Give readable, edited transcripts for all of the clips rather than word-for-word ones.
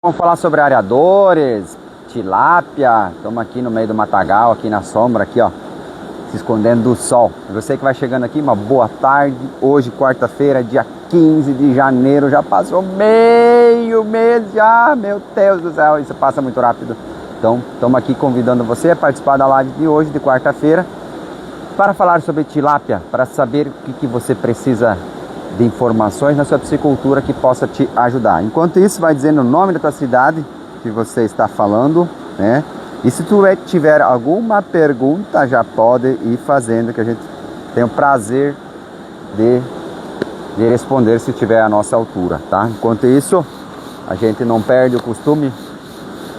Vamos falar sobre areadores, tilápia. Estamos aqui no meio do matagal, aqui na sombra, aqui ó, se escondendo do sol. Você que vai chegando aqui, uma boa tarde. Hoje, quarta-feira, dia 15 de janeiro, já passou meio mês já, meu Deus do céu, isso passa muito rápido. Então, estamos aqui convidando você a participar da live de hoje, de quarta-feira, para falar sobre tilápia, para saber o que você precisa de informações na sua piscicultura que possa te ajudar. Enquanto isso, vai dizendo o nome da tua cidade que você está falando, né? E se tu tiver alguma pergunta, já pode ir fazendo, que a gente tem o prazer de responder se tiver a nossa altura, tá? Enquanto isso, a gente não perde o costume.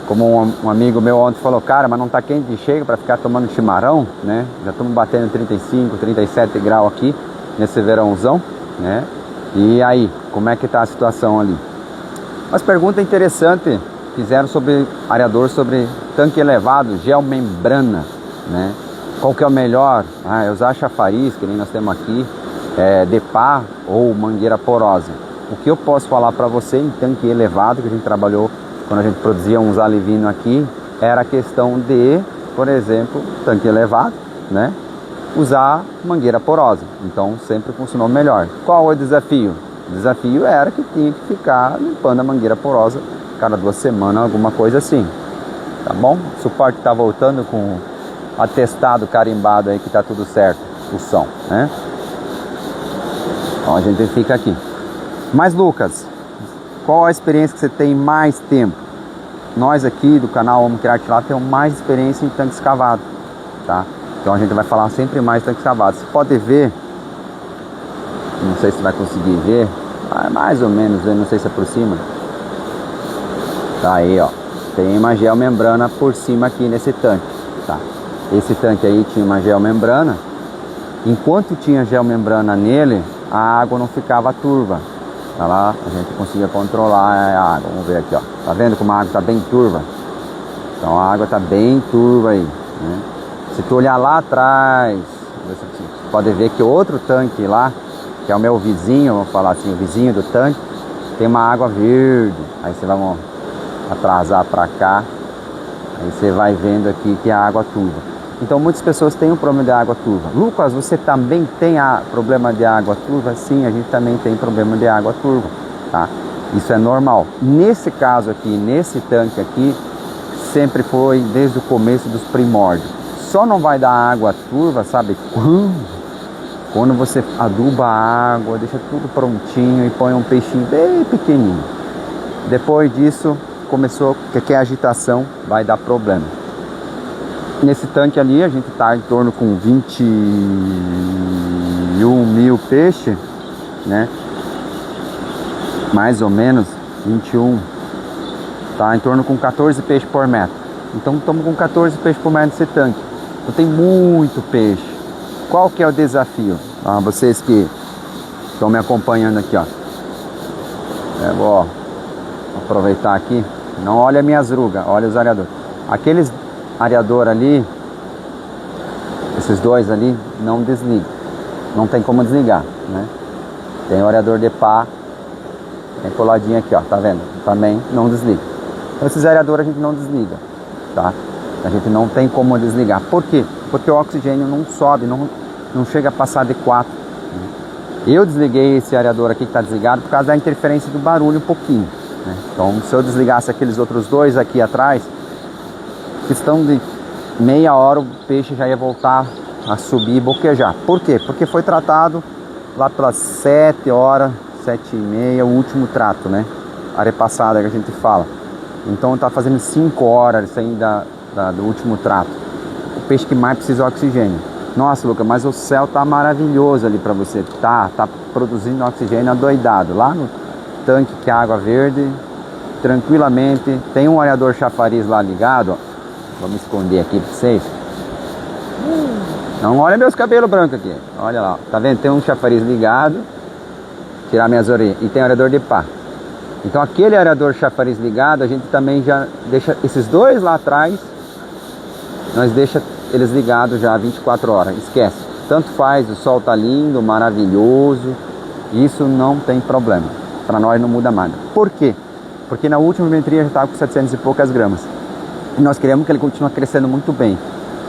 Como um amigo meu ontem falou, cara, mas não tá quente de chega para ficar tomando chimarrão, né? Já estamos batendo 35, 37 graus aqui nesse verãozão, né? E aí, como é que tá a situação ali? Mas pergunta interessante fizeram sobre areador, sobre tanque elevado, geomembrana, né? Qual que é o melhor? Usar chafariz, que nem nós temos aqui, DEPA ou mangueira porosa. O que eu posso falar para você em tanque elevado, que a gente trabalhou quando a gente produzia uns alivinos aqui, era a questão de, por exemplo, tanque elevado, né? Usar mangueira porosa, então sempre funcionou melhor. Qual é o desafio? O desafio era que tinha que ficar limpando a mangueira porosa cada 2 semanas, alguma coisa assim, tá bom? O suporte tá voltando com atestado carimbado aí que tá tudo certo, o som, né? Então a gente fica aqui. Mas Lucas, qual a experiência que você tem mais tempo? Nós aqui do canal Vamos Criar Tilápia temos mais experiência em tanque escavado, tá? Então a gente vai falar sempre mais tanque escavado. Você pode ver, não sei se vai conseguir ver, mais ou menos, não sei se é por cima. Tá aí, ó, tem uma geomembrana por cima aqui nesse tanque, tá? Esse tanque aí tinha uma geomembrana. Enquanto tinha geomembrana nele, a água não ficava turva. Tá lá, a gente conseguia controlar a água. Vamos ver aqui, ó. Tá vendo como a água tá bem turva? Então a água tá bem turva aí, né? Se tu olhar lá atrás, você pode ver que outro tanque lá, que é o meu vizinho, vamos falar assim, o vizinho do tanque, tem uma água verde. Aí você vai atrasar para cá, aí você vai vendo aqui que a água turva. Então muitas pessoas têm um problema de água turva. Lucas, você também tem problema de água turva? Sim, a gente também tem problema de água turva, tá? Isso é normal. Nesse caso aqui, nesse tanque aqui, sempre foi desde o começo dos primórdios. Só não vai dar água turva, sabe quando você aduba a água, deixa tudo prontinho e põe um peixinho bem pequenininho. Depois disso, começou que a agitação vai dar problema. Nesse tanque ali, a gente está em torno com 21 mil peixes, né? Mais ou menos 21. Tá em torno com 14 peixes por metro. Então estamos com 14 peixes por metro nesse tanque. Então tem muito peixe. Qual que é o desafio? Vocês que estão me acompanhando aqui, ó. Vou aproveitar aqui. Não olha minhas rugas, olha os areadores. Aqueles areador ali, esses dois ali, não desligam. Não tem como desligar, né? Tem o areador de pá, tem coladinho aqui, ó, tá vendo? Também não desliga. Então esses areadores a gente não desliga, tá? A gente não tem como desligar. Por quê? Porque o oxigênio não sobe, não chega a passar de 4. Eu desliguei esse areador aqui que está desligado por causa da interferência do barulho um pouquinho, né? Então se eu desligasse aqueles outros dois aqui atrás, questão de meia hora o peixe já ia voltar a subir e boquejar. Por quê? Porque foi tratado lá pelas 7 horas, 7h30, o último trato, né? Área passada que a gente fala. Então tá fazendo 5 horas isso aí do último trato. O peixe que mais precisa é oxigênio. Nossa, Lucas, mas o céu tá maravilhoso ali para você. Tá produzindo oxigênio adoidado. Lá no tanque que é água verde, tranquilamente. Tem um areador chafariz lá ligado, ó. Vamos esconder aqui para vocês. Não olha meus cabelos brancos aqui. Olha lá, tá vendo? Tem um chafariz ligado. Tirar minhas orelhas. E tem areador de pá. Então aquele areador chafariz ligado, a gente também já deixa esses dois lá atrás. Nós deixa eles ligados já 24 horas. Esquece. Tanto faz, o sol tá lindo, maravilhoso. Isso não tem problema. Para nós não muda nada. Por quê? porque na última metria já estava com 700 e poucas gramas. E nós queremos que ele continue crescendo muito bem.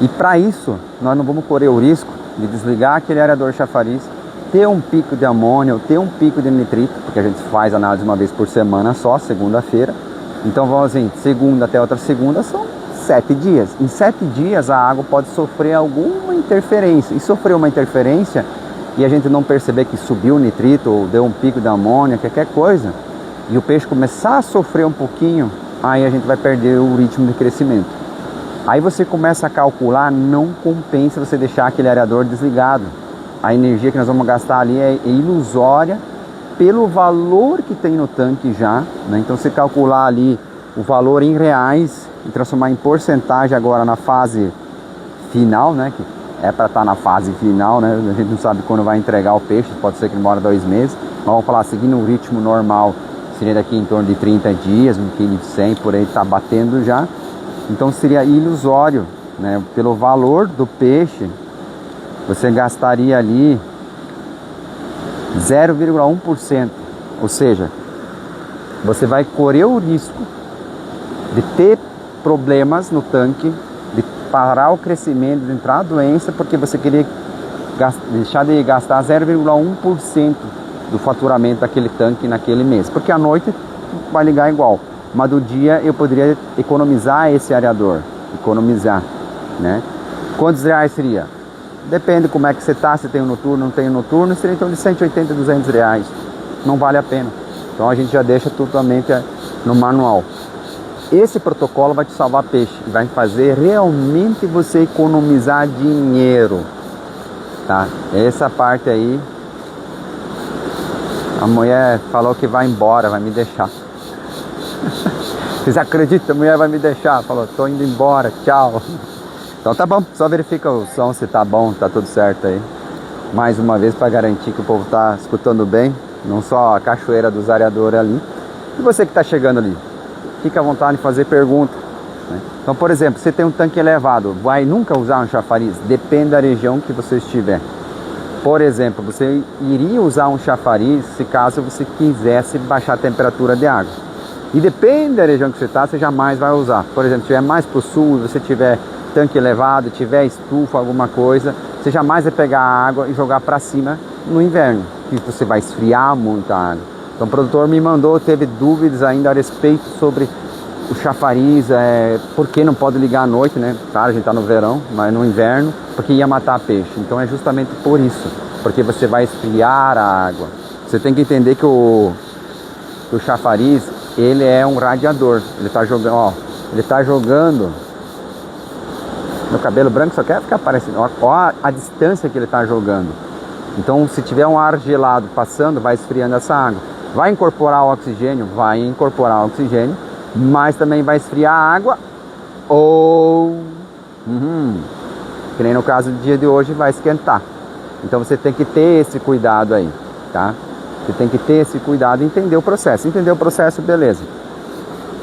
E para isso, nós não vamos correr o risco de desligar aquele aerador chafariz, ter um pico de amônia, ou ter um pico de nitrito, porque a gente faz análise uma vez por semana só, segunda-feira. Então vamos assim, segunda até outra segunda são 7 dias. Em 7 dias a água pode sofrer alguma interferência. E sofrer uma interferência e a gente não perceber que subiu o nitrito ou deu um pico de amônia, qualquer coisa, e o peixe começar a sofrer um pouquinho, aí a gente vai perder o ritmo de crescimento. Aí você começa a calcular, não compensa você deixar aquele aerador desligado. A energia que nós vamos gastar ali é ilusória pelo valor que tem no tanque já, né? Então você calcular ali o valor em reais e transformar em porcentagem agora na fase final, né? Que é para estar na fase final, né? A gente não sabe quando vai entregar o peixe, pode ser que demore 2 meses. Mas vamos falar, seguindo o ritmo normal, seria daqui em torno de 30 dias, 1,1 kg, por aí está batendo já. Então seria ilusório, né? Pelo valor do peixe, você gastaria ali 0,1%. Ou seja, você vai correr o risco de ter problemas no tanque, de parar o crescimento, de entrar a doença, porque você queria deixar de gastar 0,1% do faturamento daquele tanque naquele mês. Porque à noite vai ligar igual, mas do dia eu poderia economizar esse areador, economizar, né? Quantos reais seria? Depende como é que você está, se tem um noturno, não tem um noturno, seria então de 180 a 200 reais. Não vale a pena. Então a gente já deixa totalmente no manual. Esse protocolo vai te salvar peixe, vai fazer realmente você economizar dinheiro, tá? Essa parte aí, a mulher falou que vai embora, vai me deixar. Vocês acreditam? A mulher vai me deixar, falou, tô indo embora, tchau. Então tá bom, só verifica o som se tá bom, tá tudo certo aí. Mais uma vez para garantir que o povo tá escutando bem, não só a cachoeira dos areadores ali. E você que tá chegando ali, fica à vontade de fazer pergunta, né? Então, por exemplo, você tem um tanque elevado, vai nunca usar um chafariz? Depende da região que você estiver. Por exemplo, você iria usar um chafariz se caso você quisesse baixar a temperatura de água. E depende da região que você está, você jamais vai usar. Por exemplo, se estiver mais para o sul, você tiver tanque elevado, tiver estufa, alguma coisa, você jamais vai pegar a água e jogar para cima no inverno, porque você vai esfriar muito a água. Então o produtor me mandou, teve dúvidas ainda a respeito sobre o chafariz, por que não pode ligar à noite, né? Claro, a gente está no verão, mas no inverno, porque ia matar peixe. Então é justamente por isso, porque você vai esfriar a água. Você tem que entender que o chafariz, ele é um radiador. Ele está jogando, ó, ele está jogando. Meu cabelo branco só quer ficar parecendo. Ó a distância que ele está jogando. Então, se tiver um ar gelado passando, vai esfriando essa água. Vai incorporar o oxigênio? Vai incorporar o oxigênio, mas também vai esfriar a água. Ou, que nem no caso do dia de hoje, vai esquentar. Então, você tem que ter esse cuidado aí, tá? Você tem que ter esse cuidado e entender o processo. Entender o processo, beleza.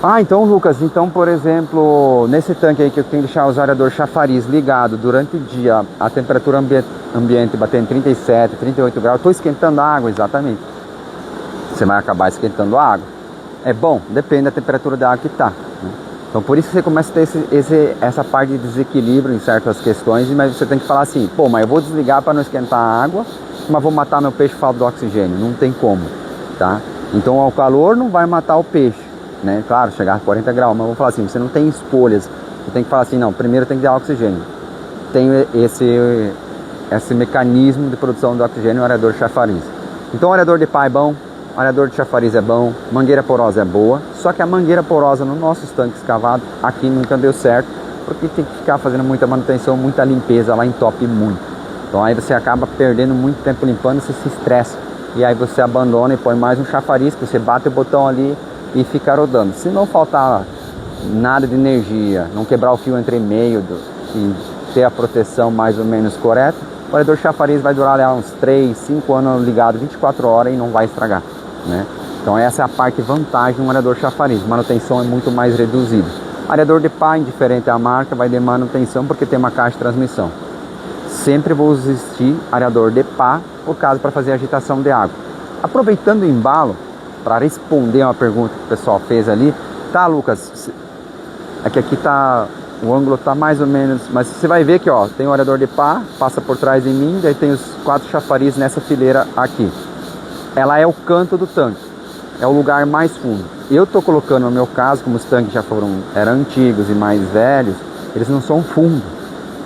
Ah, então, Lucas, então, por exemplo, nesse tanque aí que eu tenho que deixar o aerador chafariz ligado durante o dia, a temperatura ambiente batendo 37, 38 graus, eu estou esquentando a água, exatamente. Você vai acabar esquentando a água. É bom, depende da temperatura da água que está, né? Então, por isso que você começa a ter essa parte de desequilíbrio em certas questões, mas você tem que falar assim, pô, mas eu vou desligar para não esquentar a água, mas vou matar meu peixe por falta de oxigênio. Não tem como, tá? Então, o calor não vai matar o peixe, né? Claro, chegar a 40 graus, mas eu vou falar assim, você não tem escolhas. Você tem que falar assim, não, primeiro tem que dar oxigênio. Tem esse mecanismo de produção do oxigênio no aerador chafariz. Então, o aerador de pá é bom, o aerador de chafariz é bom, mangueira porosa é boa, só que a mangueira porosa nos nossos tanques cavados aqui nunca deu certo, porque tem que ficar fazendo muita manutenção, muita limpeza, lá entope muito. Então aí você acaba perdendo muito tempo limpando, você se estressa. E aí você abandona e põe mais um chafariz, que você bate o botão ali e fica rodando. Se não faltar nada de energia, não quebrar o fio entre meio e ter a proteção mais ou menos correta, o aerador chafariz vai durar lá uns 3, 5 anos ligado 24 horas e não vai estragar, né? Então essa é a parte vantagem do aerador chafariz, manutenção é muito mais reduzida. Aerador de pá, indiferente à marca, vai ter manutenção porque tem uma caixa de transmissão. Sempre vou existir aerador de pá, por caso para fazer agitação de água. Aproveitando o embalo, para responder uma pergunta que o pessoal fez ali. Tá, Lucas, é que aqui tá, o ângulo tá mais ou menos, mas você vai ver que ó, tem o aerador de pá, passa por trás de mim, daí tem os 4 chafarizes nessa fileira aqui. Ela é o canto do tanque, é o lugar mais fundo. Eu tô colocando, no meu caso, como os tanques já eram antigos e mais velhos, eles não são fundo,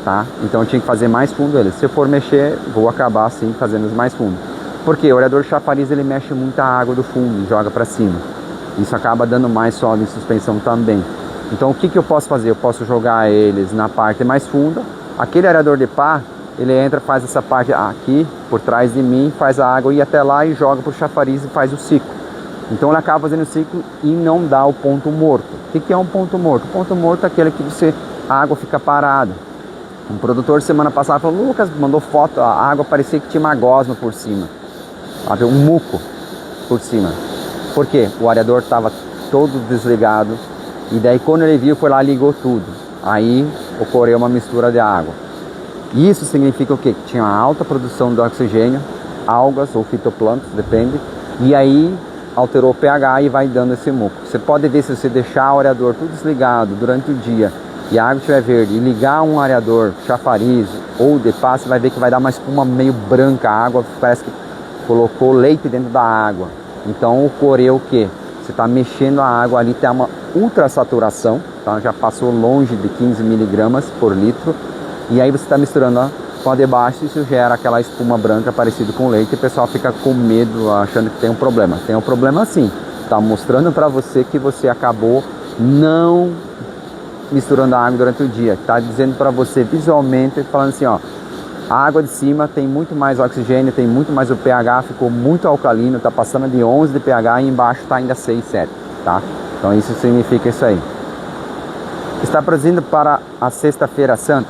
tá? Então eu tinha que fazer mais fundo eles. Se eu for mexer, vou acabar assim fazendo os mais fundo. Porque o aerador chafariz ele mexe muita água do fundo e joga para cima. Isso acaba dando mais sólido em suspensão também. Então o que eu posso fazer? Eu posso jogar eles na parte mais funda. Aquele aerador de pá, ele entra, faz essa parte aqui por trás de mim, faz a água ir até lá e joga pro chafariz e faz o ciclo. Então ele acaba fazendo o ciclo e não dá o ponto morto. O que é um ponto morto? O ponto morto é aquele que a água fica parada. Um produtor semana passada falou, Lucas, mandou foto, a água parecia que tinha uma gosma por cima. Havia um muco por cima. Por quê? O aerador estava todo desligado e daí quando ele viu, foi lá e ligou tudo. Aí ocorreu uma mistura de água. Isso significa o quê? Que tinha uma alta produção de oxigênio, algas ou fitoplâncton, depende, e aí alterou o pH e vai dando esse muco. Você pode ver, se você deixar o aerador tudo desligado durante o dia e a água estiver verde e ligar um aerador chafariz ou de pá, você vai ver que vai dar uma espuma meio branca, a água parece que colocou leite dentro da água. Então ocorreu o quê? Você está mexendo a água ali, tem uma ultrassaturação, tá? Já passou longe de 15 miligramas por litro, e aí você está misturando com a de baixo e isso gera aquela espuma branca parecida com leite e o pessoal fica com medo, achando que tem um problema. Tem um problema sim, está mostrando para você que você acabou não misturando a água durante o dia, está dizendo para você visualmente, falando assim, ó, a água de cima tem muito mais oxigênio, tem muito mais o pH, ficou muito alcalino, está passando de 11 de pH e embaixo está ainda 6, 7, tá? Então isso significa isso aí. Está produzindo para a Sexta-feira Santa?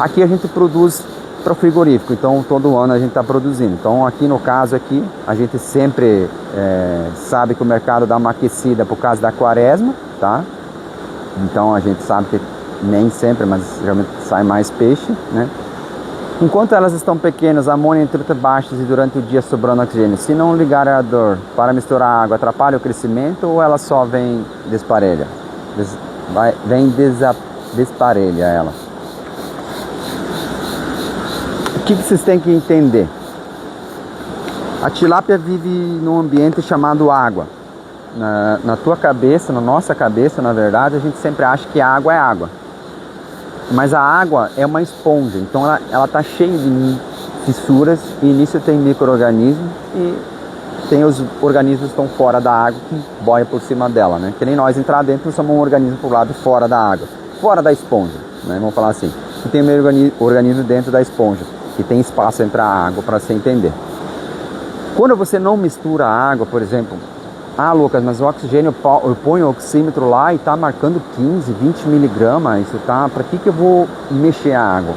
Aqui a gente produz para o frigorífico, então todo ano a gente está produzindo. Então aqui no caso aqui, a gente sempre sabe que o mercado dá uma aquecida por causa da quaresma, tá? Então a gente sabe que nem sempre, mas geralmente sai mais peixe, né? Enquanto elas estão pequenas, amônia em truta baixas e durante o dia sobrando oxigênio, se não ligar a aerador para misturar água, atrapalha o crescimento ou ela só vem desparelha? Desparelha ela. O que vocês têm que entender? A tilápia vive num ambiente chamado água. Na tua cabeça, na nossa cabeça, na verdade, a gente sempre acha que a água é água. Mas a água é uma esponja, então ela está cheia de fissuras e nisso tem micro-organismos e tem os organismos que estão fora da água que boiam por cima dela, né? Que nem nós entrar dentro, nós somos um organismo por lado fora da água, fora da esponja, né? Vamos falar assim. E tem um organismo dentro da esponja, que tem espaço entre a água para se entender. Quando você não mistura a água, por exemplo, Lucas, mas o oxigênio, eu ponho o oxímetro lá e está marcando 15, 20 miligramas, isso tá, para que eu vou mexer a água?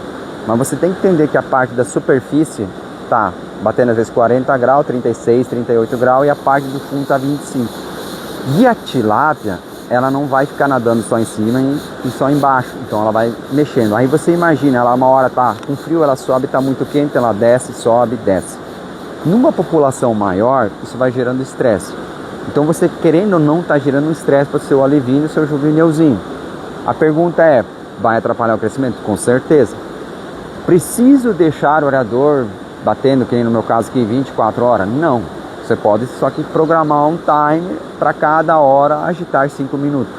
Mas você tem que entender que a parte da superfície tá batendo às vezes 40 graus, 36, 38 graus e a parte do fundo tá 25. E a tilápia, ela não vai ficar nadando só em cima e só embaixo, então ela vai mexendo. Aí você imagina, ela uma hora tá com frio, ela sobe, tá muito quente, ela desce, sobe, desce. Numa população maior, isso vai gerando estresse. Então você, querendo ou não, está gerando um estresse para o seu alevino e o seu juvenilzinho. A pergunta é, vai atrapalhar o crescimento? Com certeza. Preciso deixar o aerador batendo, que nem no meu caso aqui, 24 horas? Não. Você pode só que programar um timer para cada hora agitar 5 minutos.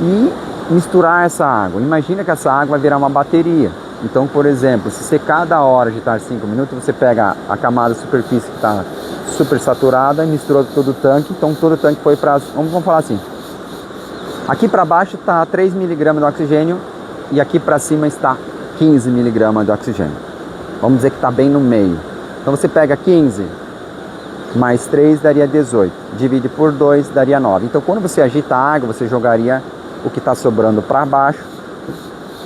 E misturar essa água. Imagina que essa água vai virar uma bateria. Então, por exemplo, se você cada hora agitar 5 minutos, você pega a camada de superfície que está super saturada e misturou todo o tanque, então todo o tanque foi para, vamos falar assim, aqui para baixo está 3 miligramas de oxigênio e aqui para cima está 15 miligramas de oxigênio. Vamos dizer que está bem no meio. Então você pega 15 mais 3 daria 18, divide por 2 daria 9. Então quando você agita a água, você jogaria o que está sobrando para baixo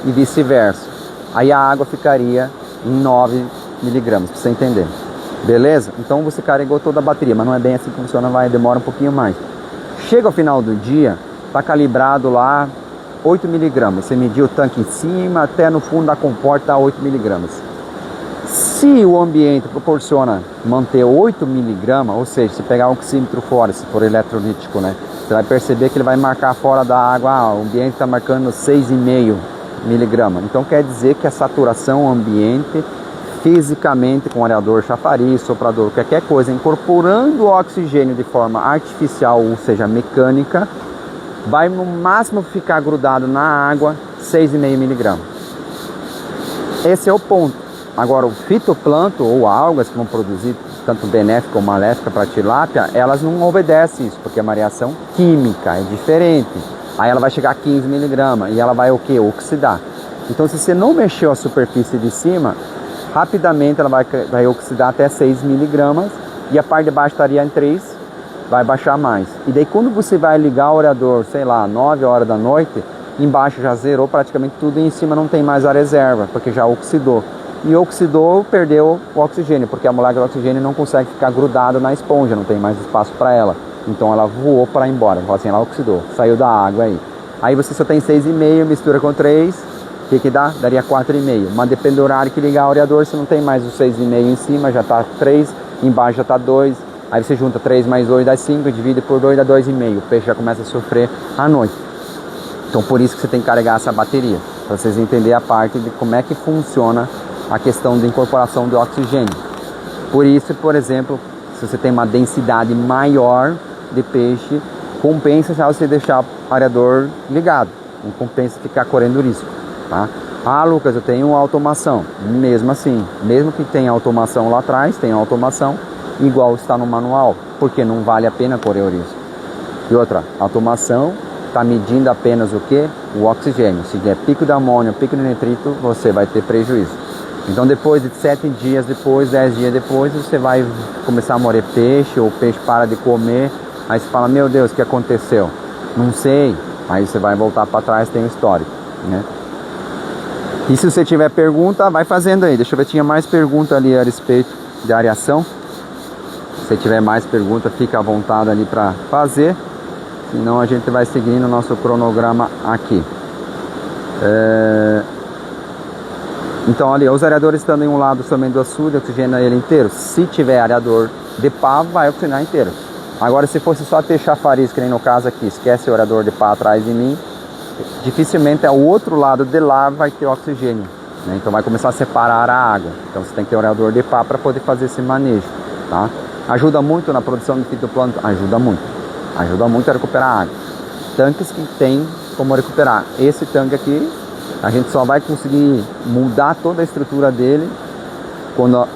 e vice-versa. Aí a água ficaria em 9 miligramas, para você entender. Beleza? Então você carregou toda a bateria, mas não é bem assim que funciona, demora um pouquinho mais. Chega ao final do dia, está calibrado lá 8 miligramas. Você mediu o tanque em cima, até no fundo da comporta 8 miligramas. Se o ambiente proporciona manter 8 miligramas, ou seja, se pegar o oxímetro fora, se for eletrolítico, né, você vai perceber que ele vai marcar fora da água, o ambiente está marcando 6,5 miligramas. Então quer dizer que a saturação ambiente, fisicamente, com areador, chafariz, soprador, qualquer coisa, incorporando o oxigênio de forma artificial, ou seja, mecânica, vai no máximo ficar grudado na água 6,5 miligramas. Esse é o ponto. Agora, o fitoplâncton ou algas que vão produzir tanto benéfica ou maléfica para a tilápia, elas não obedecem isso, porque a variação química é diferente. Aí ela vai chegar a 15 miligramas e ela vai o quê? Oxidar. Então, se você não mexeu a superfície de cima, rapidamente ela vai oxidar até 6 miligramas e a parte de baixo estaria em 3, vai baixar mais. E daí, quando você vai ligar o aerador, sei lá, 9 horas da noite, embaixo já zerou praticamente tudo e em cima não tem mais a reserva, porque já oxidou. E oxidou, perdeu o oxigênio, porque a molécula de oxigênio não consegue ficar grudada na esponja, não tem mais espaço para ela. Então ela voou para ir embora, assim, ela oxidou, saiu da água aí. Aí você só tem 6,5, mistura com 3, o que dá? Daria 4,5. Mas depende do horário que ligar o aerador, você não tem mais o 6,5 em cima, já está 3, embaixo já está 2. Aí você junta 3 mais 2 dá 5, divide por 2 dá 2,5. O peixe já começa a sofrer à noite. Então por isso que você tem que carregar essa bateria, para vocês entenderem a parte de como é que funciona a questão da incorporação do oxigênio. Por isso, por exemplo, se você tem uma densidade maior de peixe, compensa já você deixar o aerador ligado, não compensa ficar correndo risco, tá? Ah, Lucas, eu tenho automação. Mesmo assim, mesmo que tenha automação lá atrás, tem automação igual está no manual, porque não vale a pena correr o risco. E outra, automação está medindo apenas o que? O oxigênio. Se der pico de amônio, pico de nitrito, você vai ter prejuízo. Então depois de 7 dias depois, 10 dias depois, você vai começar a morrer peixe, ou o peixe para de comer, aí você fala, meu Deus, o que aconteceu? Não sei. Aí você vai voltar para trás, tem o histórico, né? E se você tiver pergunta, vai fazendo aí. Deixa eu ver, tinha mais pergunta ali a respeito de areação. Se tiver mais pergunta, fica à vontade ali para fazer. Senão a gente vai seguindo o nosso cronograma aqui. Então ali, os areadores estando em um lado somente do açude, oxigena ele inteiro. Se tiver areador de pá, vai oxigenar inteiro. Agora, se fosse só ter chafariz, que nem no caso aqui, esquece o areador de pá atrás de mim, dificilmente o outro lado de lá vai ter oxigênio, né? Então vai começar a separar a água. Então você tem que ter o areador de pá para poder fazer esse manejo, tá? Ajuda muito na produção de fitoplâncton, ajuda muito a recuperar a água. Tanques que tem como recuperar. Esse tanque aqui, a gente só vai conseguir mudar toda a estrutura dele quando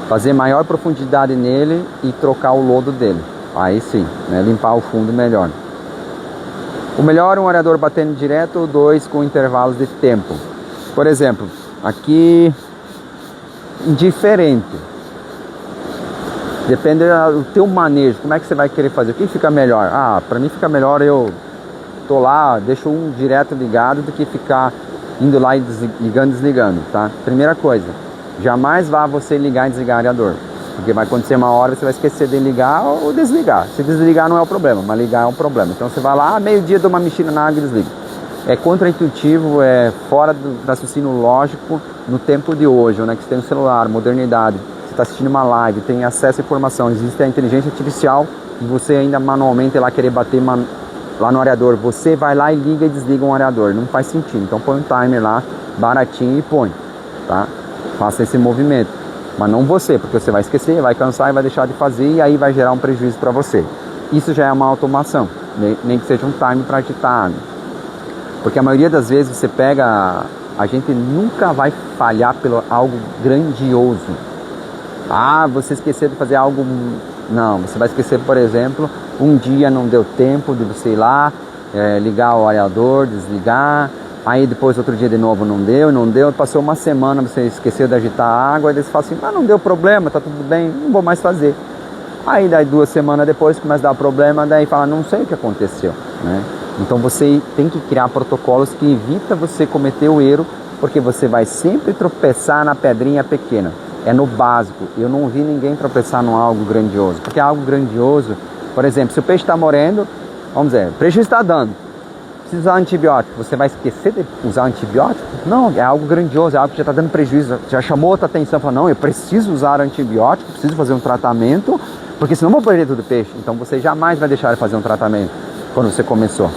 fazer maior profundidade nele e trocar o lodo dele. Aí sim, né? Limpar o fundo melhor. O melhor é um areador batendo direto ou 2 com intervalos de tempo. Por exemplo, aqui indiferente. Depende do teu manejo, como é que você vai querer fazer. O que fica melhor? Ah, para mim fica melhor eu tô lá, deixo um direto ligado do que ficar indo lá e ligando e desligando, tá? Primeira coisa, jamais vá você ligar e desligar o areador, porque vai acontecer uma hora você vai esquecer de ligar ou desligar. Se desligar não é o problema, mas ligar é um problema. Então você vai lá, meio-dia, dá uma mexida na água e desliga. É contraintuitivo, é fora do raciocínio lógico no tempo de hoje, onde é que você tem um celular, modernidade, você está assistindo uma live, tem acesso à informação, existe a inteligência artificial e você ainda manualmente lá querer bater lá no areador, você vai lá e liga e desliga um areador, não faz sentido. Então põe um timer lá, baratinho e põe, tá? Faça esse movimento, mas não você, porque você vai esquecer, vai cansar e vai deixar de fazer e aí vai gerar um prejuízo para você. Isso já é uma automação, nem que seja um timer para agitar água. Porque a maioria das vezes você pega, a gente nunca vai falhar pelo algo grandioso. Ah, você esqueceu de fazer algo. Não, você vai esquecer, por exemplo, um dia não deu tempo de você ir lá, ligar o areador, desligar, aí depois outro dia de novo não deu, passou uma semana, você esqueceu de agitar a água, aí você fala assim, não deu problema, tá tudo bem, não vou mais fazer. Aí daí 2 semanas depois começa a dar problema, daí fala, não sei o que aconteceu, né? Então você tem que criar protocolos que evita você cometer o erro, porque você vai sempre tropeçar na pedrinha pequena. É no básico. Eu não vi ninguém tropeçar em algo grandioso. Porque algo grandioso, por exemplo, se o peixe está morrendo, vamos dizer, o prejuízo está dando. Precisa usar antibiótico. Você vai esquecer de usar antibiótico? Não, é algo grandioso, é algo que já está dando prejuízo. Já chamou outra atenção, falou, não, eu preciso usar antibiótico, preciso fazer um tratamento, porque senão eu vou perder tudo peixe. Então você jamais vai deixar de fazer um tratamento quando você começou,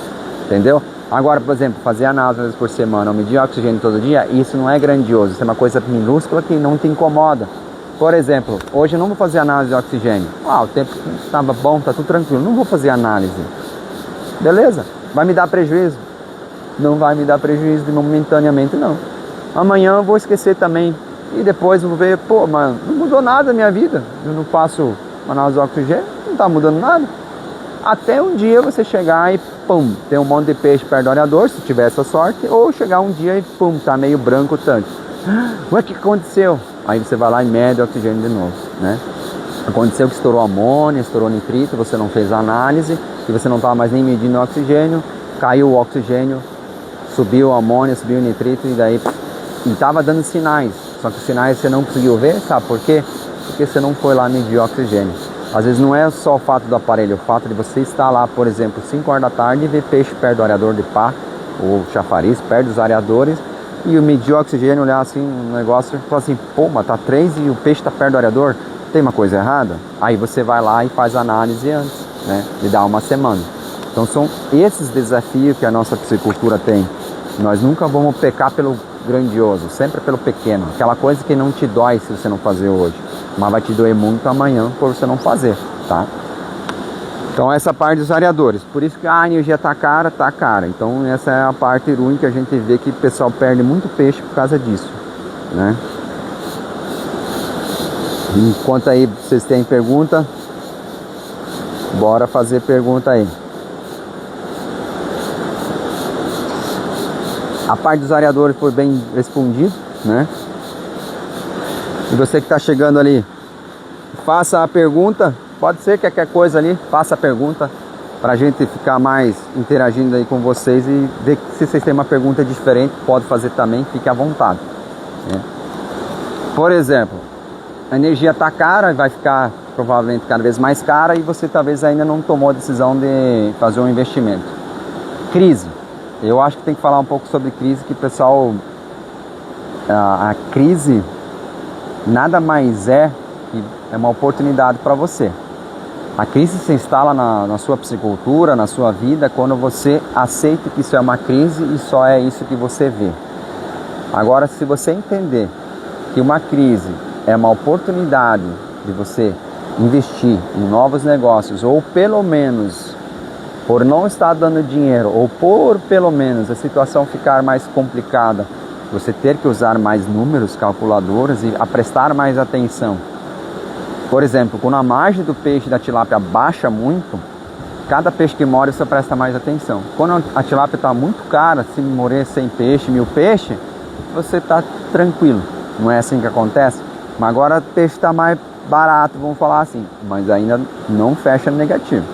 entendeu? Agora, por exemplo, fazer análise uma vez por semana, ou medir oxigênio todo dia, isso não é grandioso, isso é uma coisa minúscula que não te incomoda. Por exemplo, hoje eu não vou fazer análise de oxigênio. O tempo estava bom, está tudo tranquilo, não vou fazer análise. Beleza? Vai me dar prejuízo? Não vai me dar prejuízo momentaneamente, não. Amanhã eu vou esquecer também. E depois eu vou ver, mas não mudou nada a minha vida. Eu não faço análise de oxigênio, não está mudando nada. Até um dia você chegar e, tem um monte de peixe perto do areador, se tiver essa sorte. Ou chegar um dia e, tá meio branco o tanque. Ué, o que aconteceu? Aí você vai lá e mede o oxigênio de novo, né? Aconteceu que estourou amônia, estourou nitrito, você não fez a análise, e você não estava mais nem medindo o oxigênio, caiu o oxigênio, subiu a amônia, subiu o nitrito, e daí estava dando sinais. Só que os sinais você não conseguiu ver, sabe por quê? Porque você não foi lá medir o oxigênio. Às vezes não é só o fato do aparelho, o fato de você estar lá, por exemplo, 5 horas da tarde e ver peixe perto do areador de pá, ou chafariz, perto dos areadores, e medir o oxigênio, olhar assim, um negócio, e falar assim, mas tá 3 e o peixe tá perto do areador, tem uma coisa errada? Aí você vai lá e faz a análise antes, né? E dá uma semana. Então são esses desafios que a nossa piscicultura tem. Nós nunca vamos pecar pelo grandioso, sempre pelo pequeno. Aquela coisa que não te dói se você não fazer hoje, mas vai te doer muito amanhã por você não fazer, tá? Então essa parte dos areadores. Por isso que a energia tá cara, tá cara. Então essa é a parte ruim que a gente vê que o pessoal perde muito peixe por causa disso, né? Enquanto aí vocês têm pergunta, bora fazer pergunta aí. A parte dos areadores foi bem respondido, né? E você que está chegando ali, faça a pergunta. Pode ser que qualquer coisa ali, faça a pergunta para a gente ficar mais interagindo aí com vocês e ver se vocês têm uma pergunta diferente, pode fazer também, fique à vontade, né? Por exemplo, a energia está cara, vai ficar provavelmente cada vez mais cara e você talvez ainda não tomou a decisão de fazer um investimento. Crise. Eu acho que tem que falar um pouco sobre crise, que o pessoal, a crise nada mais é que é uma oportunidade para você. A crise se instala na sua piscicultura, na sua vida, quando você aceita que isso é uma crise e só é isso que você vê. Agora, se você entender que uma crise é uma oportunidade de você investir em novos negócios, ou pelo menos por não estar dando dinheiro, ou por pelo menos a situação ficar mais complicada, você ter que usar mais números, calculadoras e a prestar mais atenção. Por exemplo, quando a margem do peixe da tilápia baixa muito, cada peixe que morre você presta mais atenção. Quando a tilápia está muito cara, se morrer 100 peixes, 1000 peixes, você está tranquilo. Não é assim que acontece? Mas agora o peixe está mais barato, vamos falar assim, mas ainda não fecha negativo.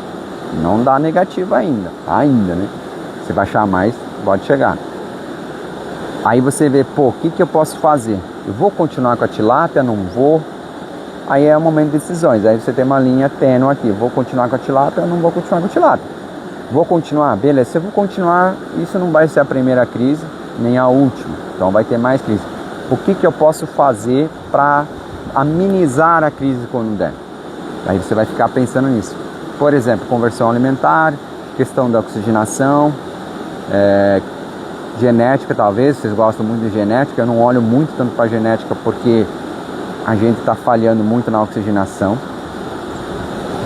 Não dá negativo ainda, né? Se baixar mais, pode chegar. Aí você vê, o que eu posso fazer? Eu vou continuar com a tilápia, não vou? Aí é o momento de decisões, aí você tem uma linha tênue aqui, vou continuar com a tilápia, não vou continuar com a tilápia. Vou continuar, beleza, se eu vou continuar, isso não vai ser a primeira crise, nem a última, então vai ter mais crise. O que eu posso fazer para amenizar a crise quando der? Aí você vai ficar pensando nisso. Por exemplo, conversão alimentar, questão da oxigenação, genética talvez, vocês gostam muito de genética, eu não olho muito tanto para genética porque a gente está falhando muito na oxigenação,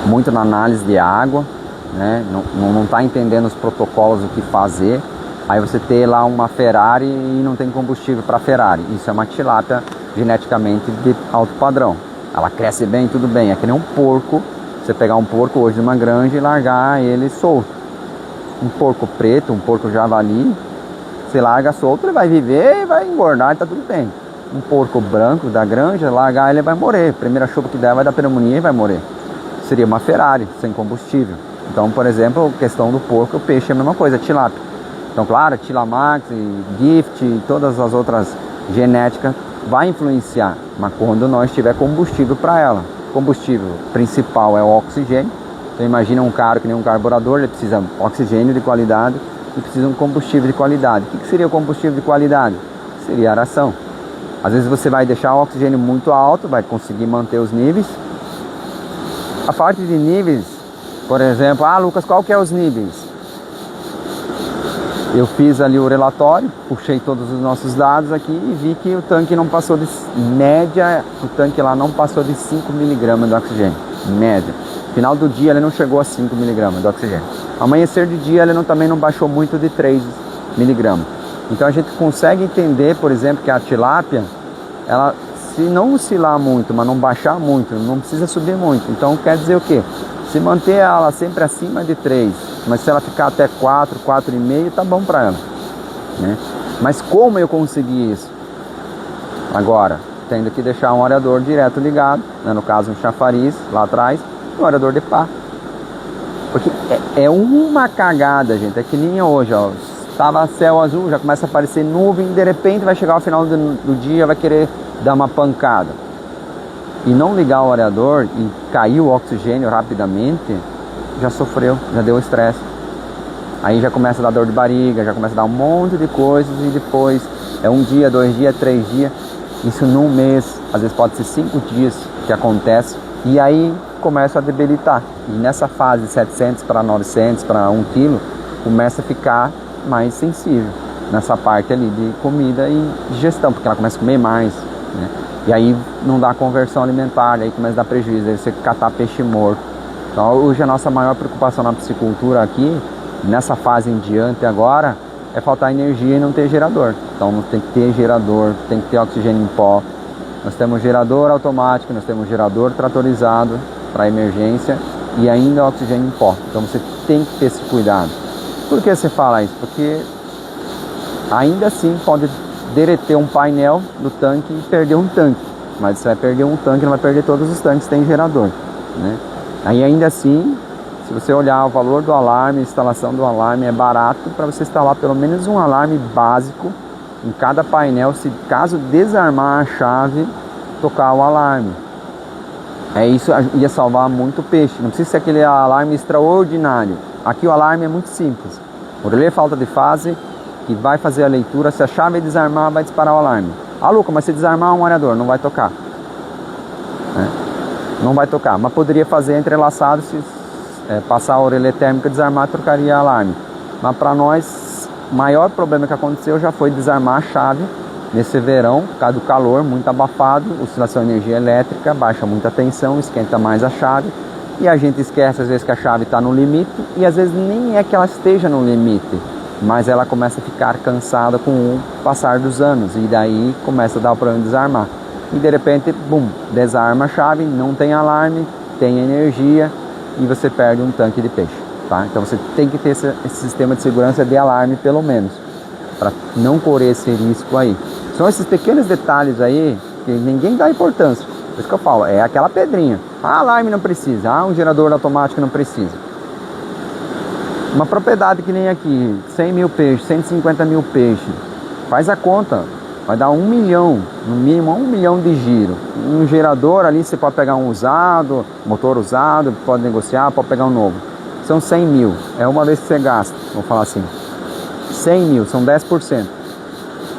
muito na análise de água, né? Não está entendendo os protocolos, o que fazer. Aí você ter lá uma Ferrari e não tem combustível para Ferrari. Isso é uma tilápia geneticamente de alto padrão. Ela cresce bem, tudo bem. É que nem um porco. Você pegar um porco hoje numa granja e largar ele solto. Um porco preto, um porco javali, você larga solto, ele vai viver e vai engordar e tá tudo bem. Um porco branco da granja, largar ele vai morrer. Primeira chuva que der vai dar pneumonia e vai morrer. Seria uma Ferrari sem combustível. Então, por exemplo, questão do porco, o peixe é a mesma coisa, tilápia. Então, claro, Tilamax, Gift e todas as outras genéticas vai influenciar, mas quando nós tiver combustível para ela. O combustível principal é o oxigênio. Então, imagina um carro que nem um carburador, ele precisa de oxigênio de qualidade e precisam de combustível de qualidade. O que seria o combustível de qualidade? Seria a aeração. Às vezes você vai deixar o oxigênio muito alto, vai conseguir manter os níveis. A parte de níveis, por exemplo, Lucas, qual que é os níveis? Eu fiz ali o relatório, puxei todos os nossos dados aqui e vi que o tanque não passou de média, o tanque lá não passou de 5 miligramas de oxigênio, média. Final do dia ele não chegou a 5 miligramas de oxigênio. Amanhecer de dia ele também não baixou muito de 3 miligramas. Então a gente consegue entender, por exemplo, que a tilápia, ela se não oscilar muito, mas não baixar muito, não precisa subir muito. Então quer dizer o quê? Se manter ela sempre acima de 3, mas se ela ficar até 4, 4,5, tá bom para ela, né? Mas como eu consegui isso? Agora, tendo que deixar um aerador direto ligado, né? No caso um chafariz lá atrás, um aerador de pá. Porque é uma cagada, gente. É que nem hoje, ó. Tava céu azul, já começa a aparecer nuvem, de repente vai chegar ao final do dia, vai querer dar uma pancada. E não ligar o aerador e cair o oxigênio rapidamente, já sofreu, já deu estresse. Aí já começa a dar dor de barriga, já começa a dar um monte de coisas e depois é 1 dia, 2 dias, 3 dias. Isso num mês, às vezes pode ser 5 dias que acontece. E aí começa a debilitar. E nessa fase de 700 para 900 para 1 quilo, começa a ficar mais sensível. Nessa parte ali de comida e digestão, porque ela começa a comer mais, né? E aí não dá conversão alimentar, aí começa a dar prejuízo, aí você catar peixe morto. Então hoje a nossa maior preocupação na piscicultura aqui, nessa fase em diante agora, é faltar energia e não ter gerador. Então tem que ter gerador, tem que ter oxigênio em pó. Nós temos gerador automático, nós temos gerador tratorizado para emergência e ainda oxigênio em pó. Então você tem que ter esse cuidado. Por que você fala isso? Porque ainda assim pode derreter um painel do tanque e perder um tanque. Mas você vai perder um tanque, não vai perder todos os tanques que tem gerador, né? Aí ainda assim, se você olhar o valor do alarme, a instalação do alarme é barato para você instalar pelo menos um alarme básico em cada painel, se caso desarmar a chave, tocar o alarme. Isso ia salvar muito peixe. Não precisa ser aquele alarme extraordinário. Aqui o alarme é muito simples. O relé falta de fase, que vai fazer a leitura, se a chave desarmar, vai disparar o alarme. Lucas, mas se desarmar um aerador, não vai tocar, né? Não vai tocar, mas poderia fazer entrelaçado, se passar o relé térmico, desarmar, trocaria alarme. Mas para nós, o maior problema que aconteceu já foi desarmar a chave nesse verão, por causa do calor, muito abafado, oscilação de energia elétrica, baixa muita tensão, esquenta mais a chave, e a gente esquece às vezes que a chave está no limite, e às vezes nem é que ela esteja no limite, mas ela começa a ficar cansada com o passar dos anos, e daí começa a dar o problema de desarmar. E de repente, bum, desarma a chave, não tem alarme, tem energia, e você perde um tanque de peixe, tá? Então você tem que ter esse sistema de segurança de alarme pelo menos, para não correr esse risco aí. São esses pequenos detalhes aí que ninguém dá importância. Por isso que eu falo, é aquela pedrinha. Alarme não precisa, um gerador automático não precisa. Uma propriedade que nem aqui, 100 mil peixes, 150 mil peixes, faz a conta, vai dar 1 milhão, no mínimo 1 milhão de giro. Um gerador ali você pode pegar um usado, motor usado, pode negociar, pode pegar um novo. São 100 mil, é uma vez que você gasta, vamos falar assim. 100 mil, são 10%.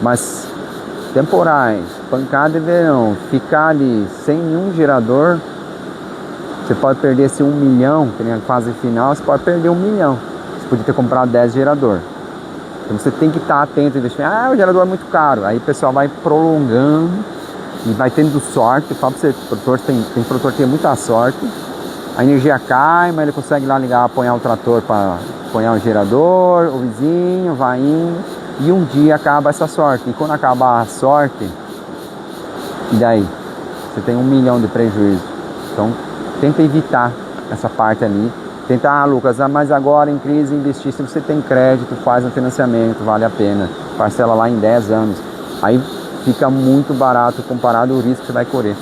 Mas temporais, pancada de verão, ficar ali sem nenhum gerador, você pode perder esse 1 milhão, que nem a fase final, você pode perder 1 milhão. Você podia ter comprado 10 gerador. Então você tem que estar atento e investir. O gerador é muito caro. Aí o pessoal vai prolongando e vai tendo sorte. Eu falo pra você, produtor, tem produtor que tem muita sorte. A energia cai, mas ele consegue lá ligar, apoiar o trator para apoiar o gerador, o vizinho, vai indo. E um dia acaba essa sorte. E quando acabar a sorte, e daí? Você tem 1 milhão de prejuízo. Então tenta evitar essa parte ali. Tentar, Lucas, mas agora em crise investir, se você tem crédito, faz um financiamento, vale a pena, parcela lá em 10 anos, aí fica muito barato comparado ao risco que você vai correr.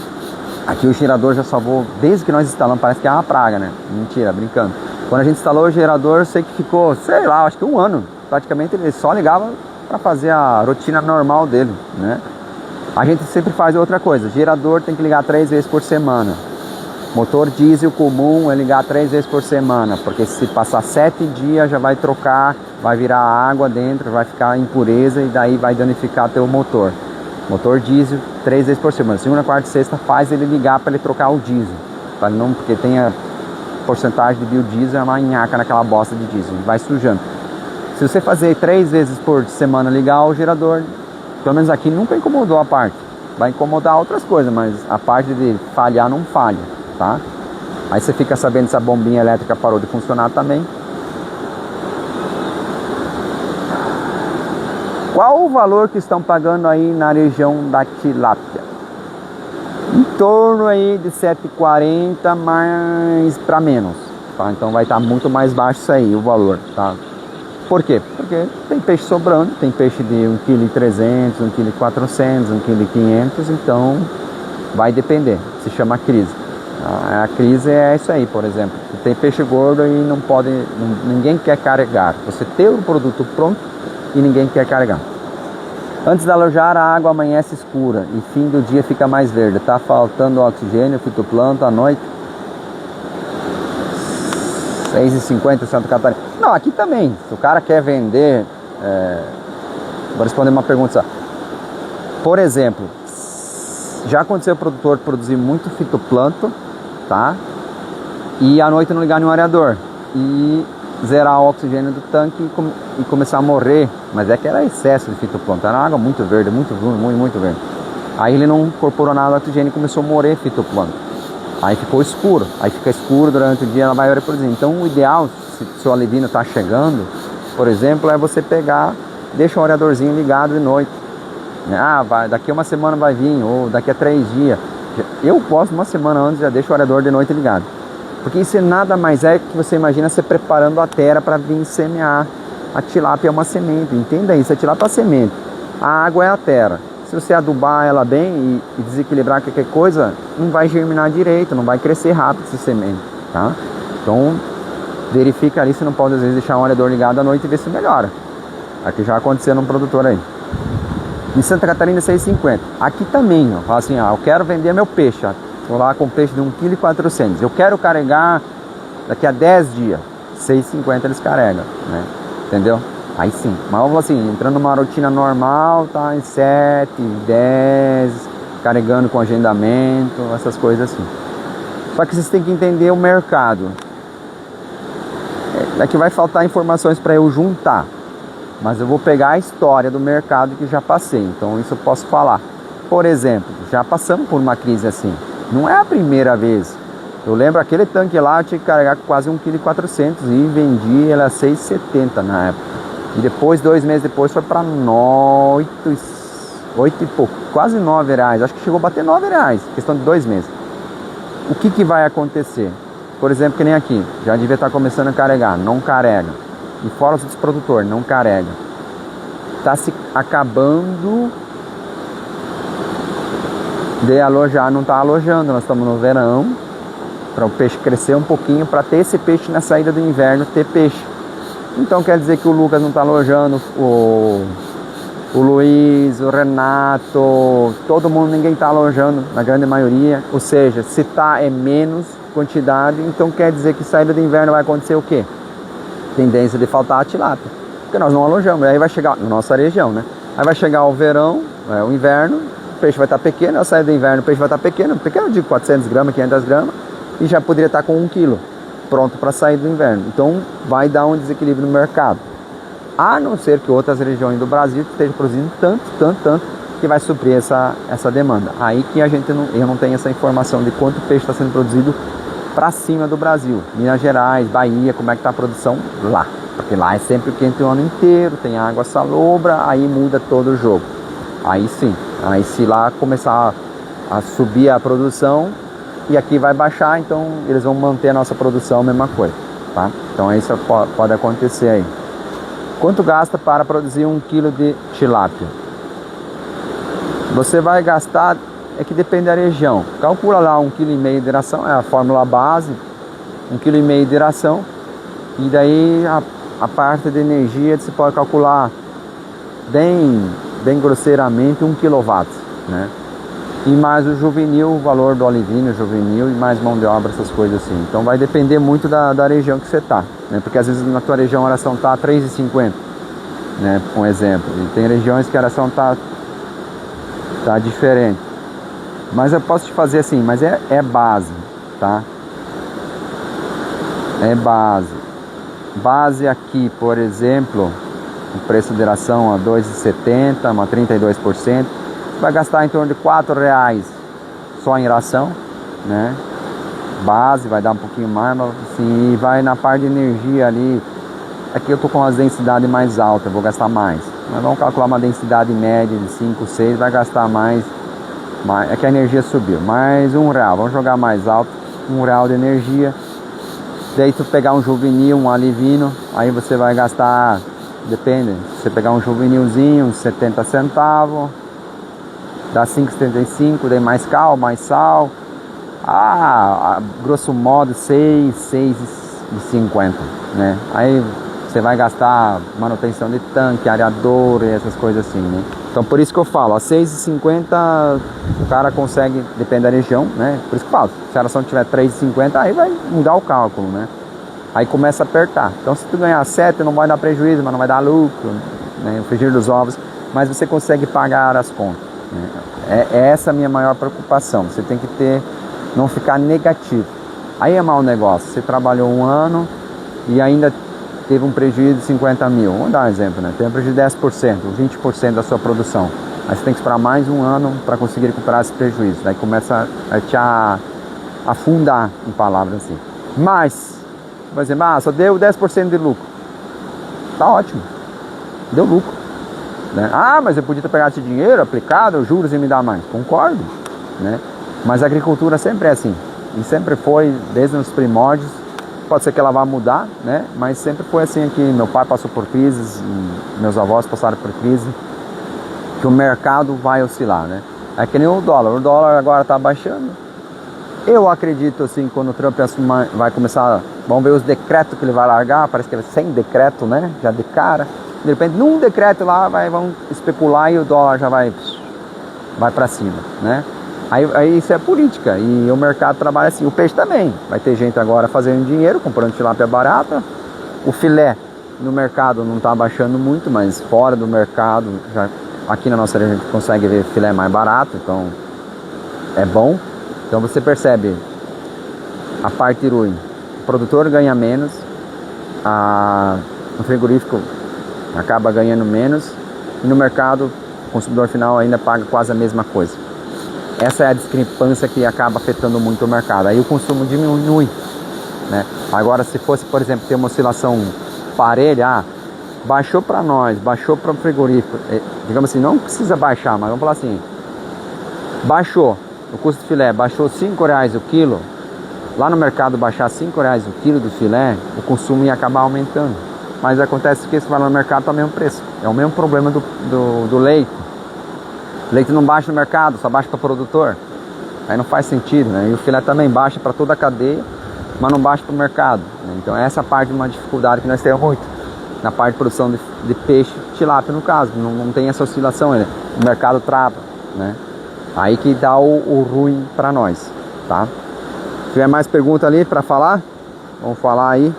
Aqui o gerador já salvou, desde que nós instalamos, parece que é uma praga, né? Mentira, brincando. Quando a gente instalou o gerador, eu sei que ficou, sei lá, acho que 1 ano, praticamente ele só ligava para fazer a rotina normal dele, né? A gente sempre faz outra coisa, gerador tem que ligar 3 vezes por semana. Motor diesel comum é ligar 3 vezes por semana, porque se passar 7 dias já vai trocar, vai virar água dentro, vai ficar impureza e daí vai danificar teu motor. Motor diesel 3 vezes por semana, segunda, quarta e sexta faz ele ligar para ele trocar o diesel, para não, porque tem a porcentagem de biodiesel, é uma nhaca naquela bosta de diesel, vai sujando. Se você fazer 3 vezes por semana ligar o gerador, pelo menos aqui nunca incomodou a parte. Vai incomodar outras coisas, mas a parte de falhar não falha, tá? Aí você fica sabendo se a bombinha elétrica parou de funcionar também. Qual o valor que estão pagando aí na região da tilápia? Em torno aí de 7,40 mais para menos, tá? Então vai estar muito mais baixo isso aí, o valor, tá? Por quê? Porque tem peixe sobrando, tem peixe de 1,3 kg, 1,4 kg, 1,5 kg, então vai depender, se chama crise. A crise é isso aí, por exemplo, tem peixe gordo e não pode, ninguém quer carregar, você tem o produto pronto e ninguém quer carregar. Antes de alojar, a água amanhece escura e fim do dia fica mais verde, tá faltando oxigênio, fitoplâncton à noite. 6,50 Santa Catarina. Não, aqui também. Se o cara quer vender... Vou responder uma pergunta só. Por exemplo, já aconteceu o produtor produzir muito fitoplâncton, tá? E à noite não ligar nenhum areador. E zerar o oxigênio do tanque e começar a morrer. Mas é que era excesso de fitoplâncton. Era água muito verde, muito verde. Aí ele não incorporou nada de oxigênio e começou a morrer fitoplâncton. Aí ficou escuro, aí fica escuro durante o dia, ela vai reproduzir. Então o ideal, se o seu alevino está chegando, por exemplo, é você pegar, deixa o areadorzinho ligado de noite. Ah, daqui a uma semana vai vir, ou daqui a 3 dias. Eu posso, uma semana antes, já deixo o areador de noite ligado. Porque isso nada mais é que você imagina você preparando a terra para vir semear. A tilápia é uma semente, entenda isso, a tilápia é uma semente. A água é a terra. Se você adubar ela bem e desequilibrar qualquer coisa, não vai germinar direito, não vai crescer rápido essa semente, tá? Então, verifica ali se não pode, às vezes, deixar um areador ligado à noite e ver se melhora. Aqui já aconteceu num produtor aí. Em Santa Catarina, 6,50. Aqui também, ó, fala assim, eu quero vender meu peixe, ó. Vou lá com peixe de 1,4 kg. Eu quero carregar daqui a 10 dias. 6,50 eles carregam, né? Entendeu? Aí sim, mas assim, entrando numa rotina normal, tá em 7, 10, carregando com agendamento, essas coisas assim. Só que vocês têm que entender o mercado. É que vai faltar informações para eu juntar, mas eu vou pegar a história do mercado que já passei, então isso eu posso falar. Por exemplo, já passamos por uma crise assim, não é a primeira vez. Eu lembro aquele tanque lá, eu tinha que carregar com quase 1,4 kg e vendi ele a 6,70 na época. E depois, 2 meses depois, foi para 8 e pouco, quase R$9. Acho que chegou a bater R$9, questão de 2 meses. O que vai acontecer? Por exemplo, que nem aqui, já devia estar começando a carregar, não carrega. E fora os outros produtores, não carrega. Está se acabando de alojar, não está alojando. Nós estamos no verão, para o peixe crescer um pouquinho, para ter esse peixe na saída do inverno, ter peixe. Então quer dizer que o Lucas não está alojando, o Luiz, o Renato, todo mundo, ninguém está alojando, na grande maioria. Ou seja, se está é menos quantidade, então quer dizer que saída de inverno vai acontecer o quê? Tendência de faltar a tilápia, porque nós não alojamos. Aí vai chegar, na nossa região, né? Aí vai chegar o verão, o inverno, o peixe vai estar pequeno, a saída de inverno o peixe vai estar pequeno, de 400 gramas, 500 gramas, e já poderia estar com 1 quilo. Pronto para sair do inverno. Então vai dar um desequilíbrio no mercado. A não ser que outras regiões do Brasil estejam produzindo tanto, que vai suprir essa demanda. Aí que eu não tenho essa informação de quanto peixe está sendo produzido para cima do Brasil. Minas Gerais, Bahia, como é que está a produção lá. Porque lá é sempre quente o ano inteiro, tem água salobra, aí muda todo o jogo. Aí sim, aí se lá começar a subir a produção, e aqui vai baixar, então eles vão manter a nossa produção, a mesma coisa, tá? Então isso pode acontecer aí. Quanto gasta para produzir 1 kg de tilápia? Você vai gastar, é que depende da região. Calcula lá 1,5 kg de ração, é a fórmula base, 1,5 kg de ração, e daí a parte de energia você pode calcular bem grosseiramente 1 kW, né? e mais o juvenil, o valor do alivínio juvenil e mais mão de obra, essas coisas assim. Então vai depender muito da região que você está, né? Porque às vezes na tua região a ração está R$3,50, né? Um exemplo. E tem regiões que a ração tá diferente. Mas eu posso te fazer assim, mas é base, tá? É base. Base aqui, por exemplo, o preço de ração a R$2,70, uma 32%. Vai gastar em torno de R$4 só em ração, né? Base, vai dar um pouquinho mais, mas assim, vai na parte de energia ali. Aqui eu tô com as densidades mais altas, vou gastar mais. Mas vamos calcular uma densidade média de 5, 6, vai gastar mais. É que a energia subiu. Mais R$1, vamos jogar mais alto, R$1 de energia. Daí tu pegar um juvenil, um alivino, aí você vai gastar, depende, se você pegar um juvenilzinho, uns 70 centavos. Dá 5,75, daí mais cal, mais sal. Grosso modo 6,50, né? Aí você vai gastar manutenção de tanque, areador e essas coisas assim, né? Então por isso que eu falo, a 6,50 o cara consegue, depende da região, né? Por isso que eu falo, se a ração tiver 3,50, aí vai mudar o cálculo, né? Aí começa a apertar. Então se tu ganhar 7 não vai dar prejuízo, mas não vai dar lucro, né? O frigir dos ovos, mas você consegue pagar as contas. É essa a minha maior preocupação. Você tem que não ficar negativo. Aí é mau negócio. Você trabalhou um ano e ainda teve um prejuízo de 50 mil. Vamos dar um exemplo, né? Tem um prejuízo de 10%, 20% da sua produção. Aí você tem que esperar mais um ano para conseguir recuperar esse prejuízo. Daí começa a te afundar, em palavras assim. Mas, por exemplo, só deu 10% de lucro. Tá ótimo. Deu lucro. Né? Mas eu podia ter pegado esse dinheiro, aplicado, juros e me dar mais. Concordo, né? Mas a agricultura sempre é assim. E sempre foi, desde os primórdios. Pode ser que ela vá mudar, né? Mas sempre foi assim aqui. Meu pai passou por crises, meus avós passaram por crise. Que o mercado vai oscilar, né? É que nem o dólar agora está baixando. Eu acredito assim, quando o Trump vai começar, vamos ver os decretos que ele vai largar, parece que ele é 100 decretos, né? Já de cara. De repente, num decreto lá, vão especular e o dólar já vai para cima, né? Aí isso é política e o mercado trabalha assim. O peixe também. Vai ter gente agora fazendo dinheiro, comprando tilápia barata. O filé no mercado não está baixando muito, mas fora do mercado, aqui na nossa região a gente consegue ver filé mais barato, então é bom. Então você percebe a parte ruim. O produtor ganha menos, o frigorífico acaba ganhando menos e no mercado o consumidor final ainda paga quase a mesma coisa. Essa é a discrepância que acaba afetando muito o mercado. Aí o consumo diminui, né? Agora, se fosse, por exemplo, ter uma oscilação parelha, baixou para nós, baixou para o frigorífico, digamos assim, não precisa baixar, mas vamos falar assim, baixou o custo do filé, baixou R$5 o quilo, lá no mercado baixar R$5 o quilo do filé, o consumo ia acabar aumentando. Mas acontece que esse valor no mercado está o mesmo preço. É o mesmo problema do leite. O leite não baixa no mercado, só baixa para o produtor. Aí não faz sentido, né? E o filé também baixa para toda a cadeia, mas não baixa para o mercado, né? Então essa parte é uma dificuldade que nós temos muito. Na parte de produção de peixe, tilápia no caso. Não tem essa oscilação ainda. O mercado trava, né? Aí que dá o ruim para nós, tá? Se tiver mais pergunta ali para falar, vamos falar aí.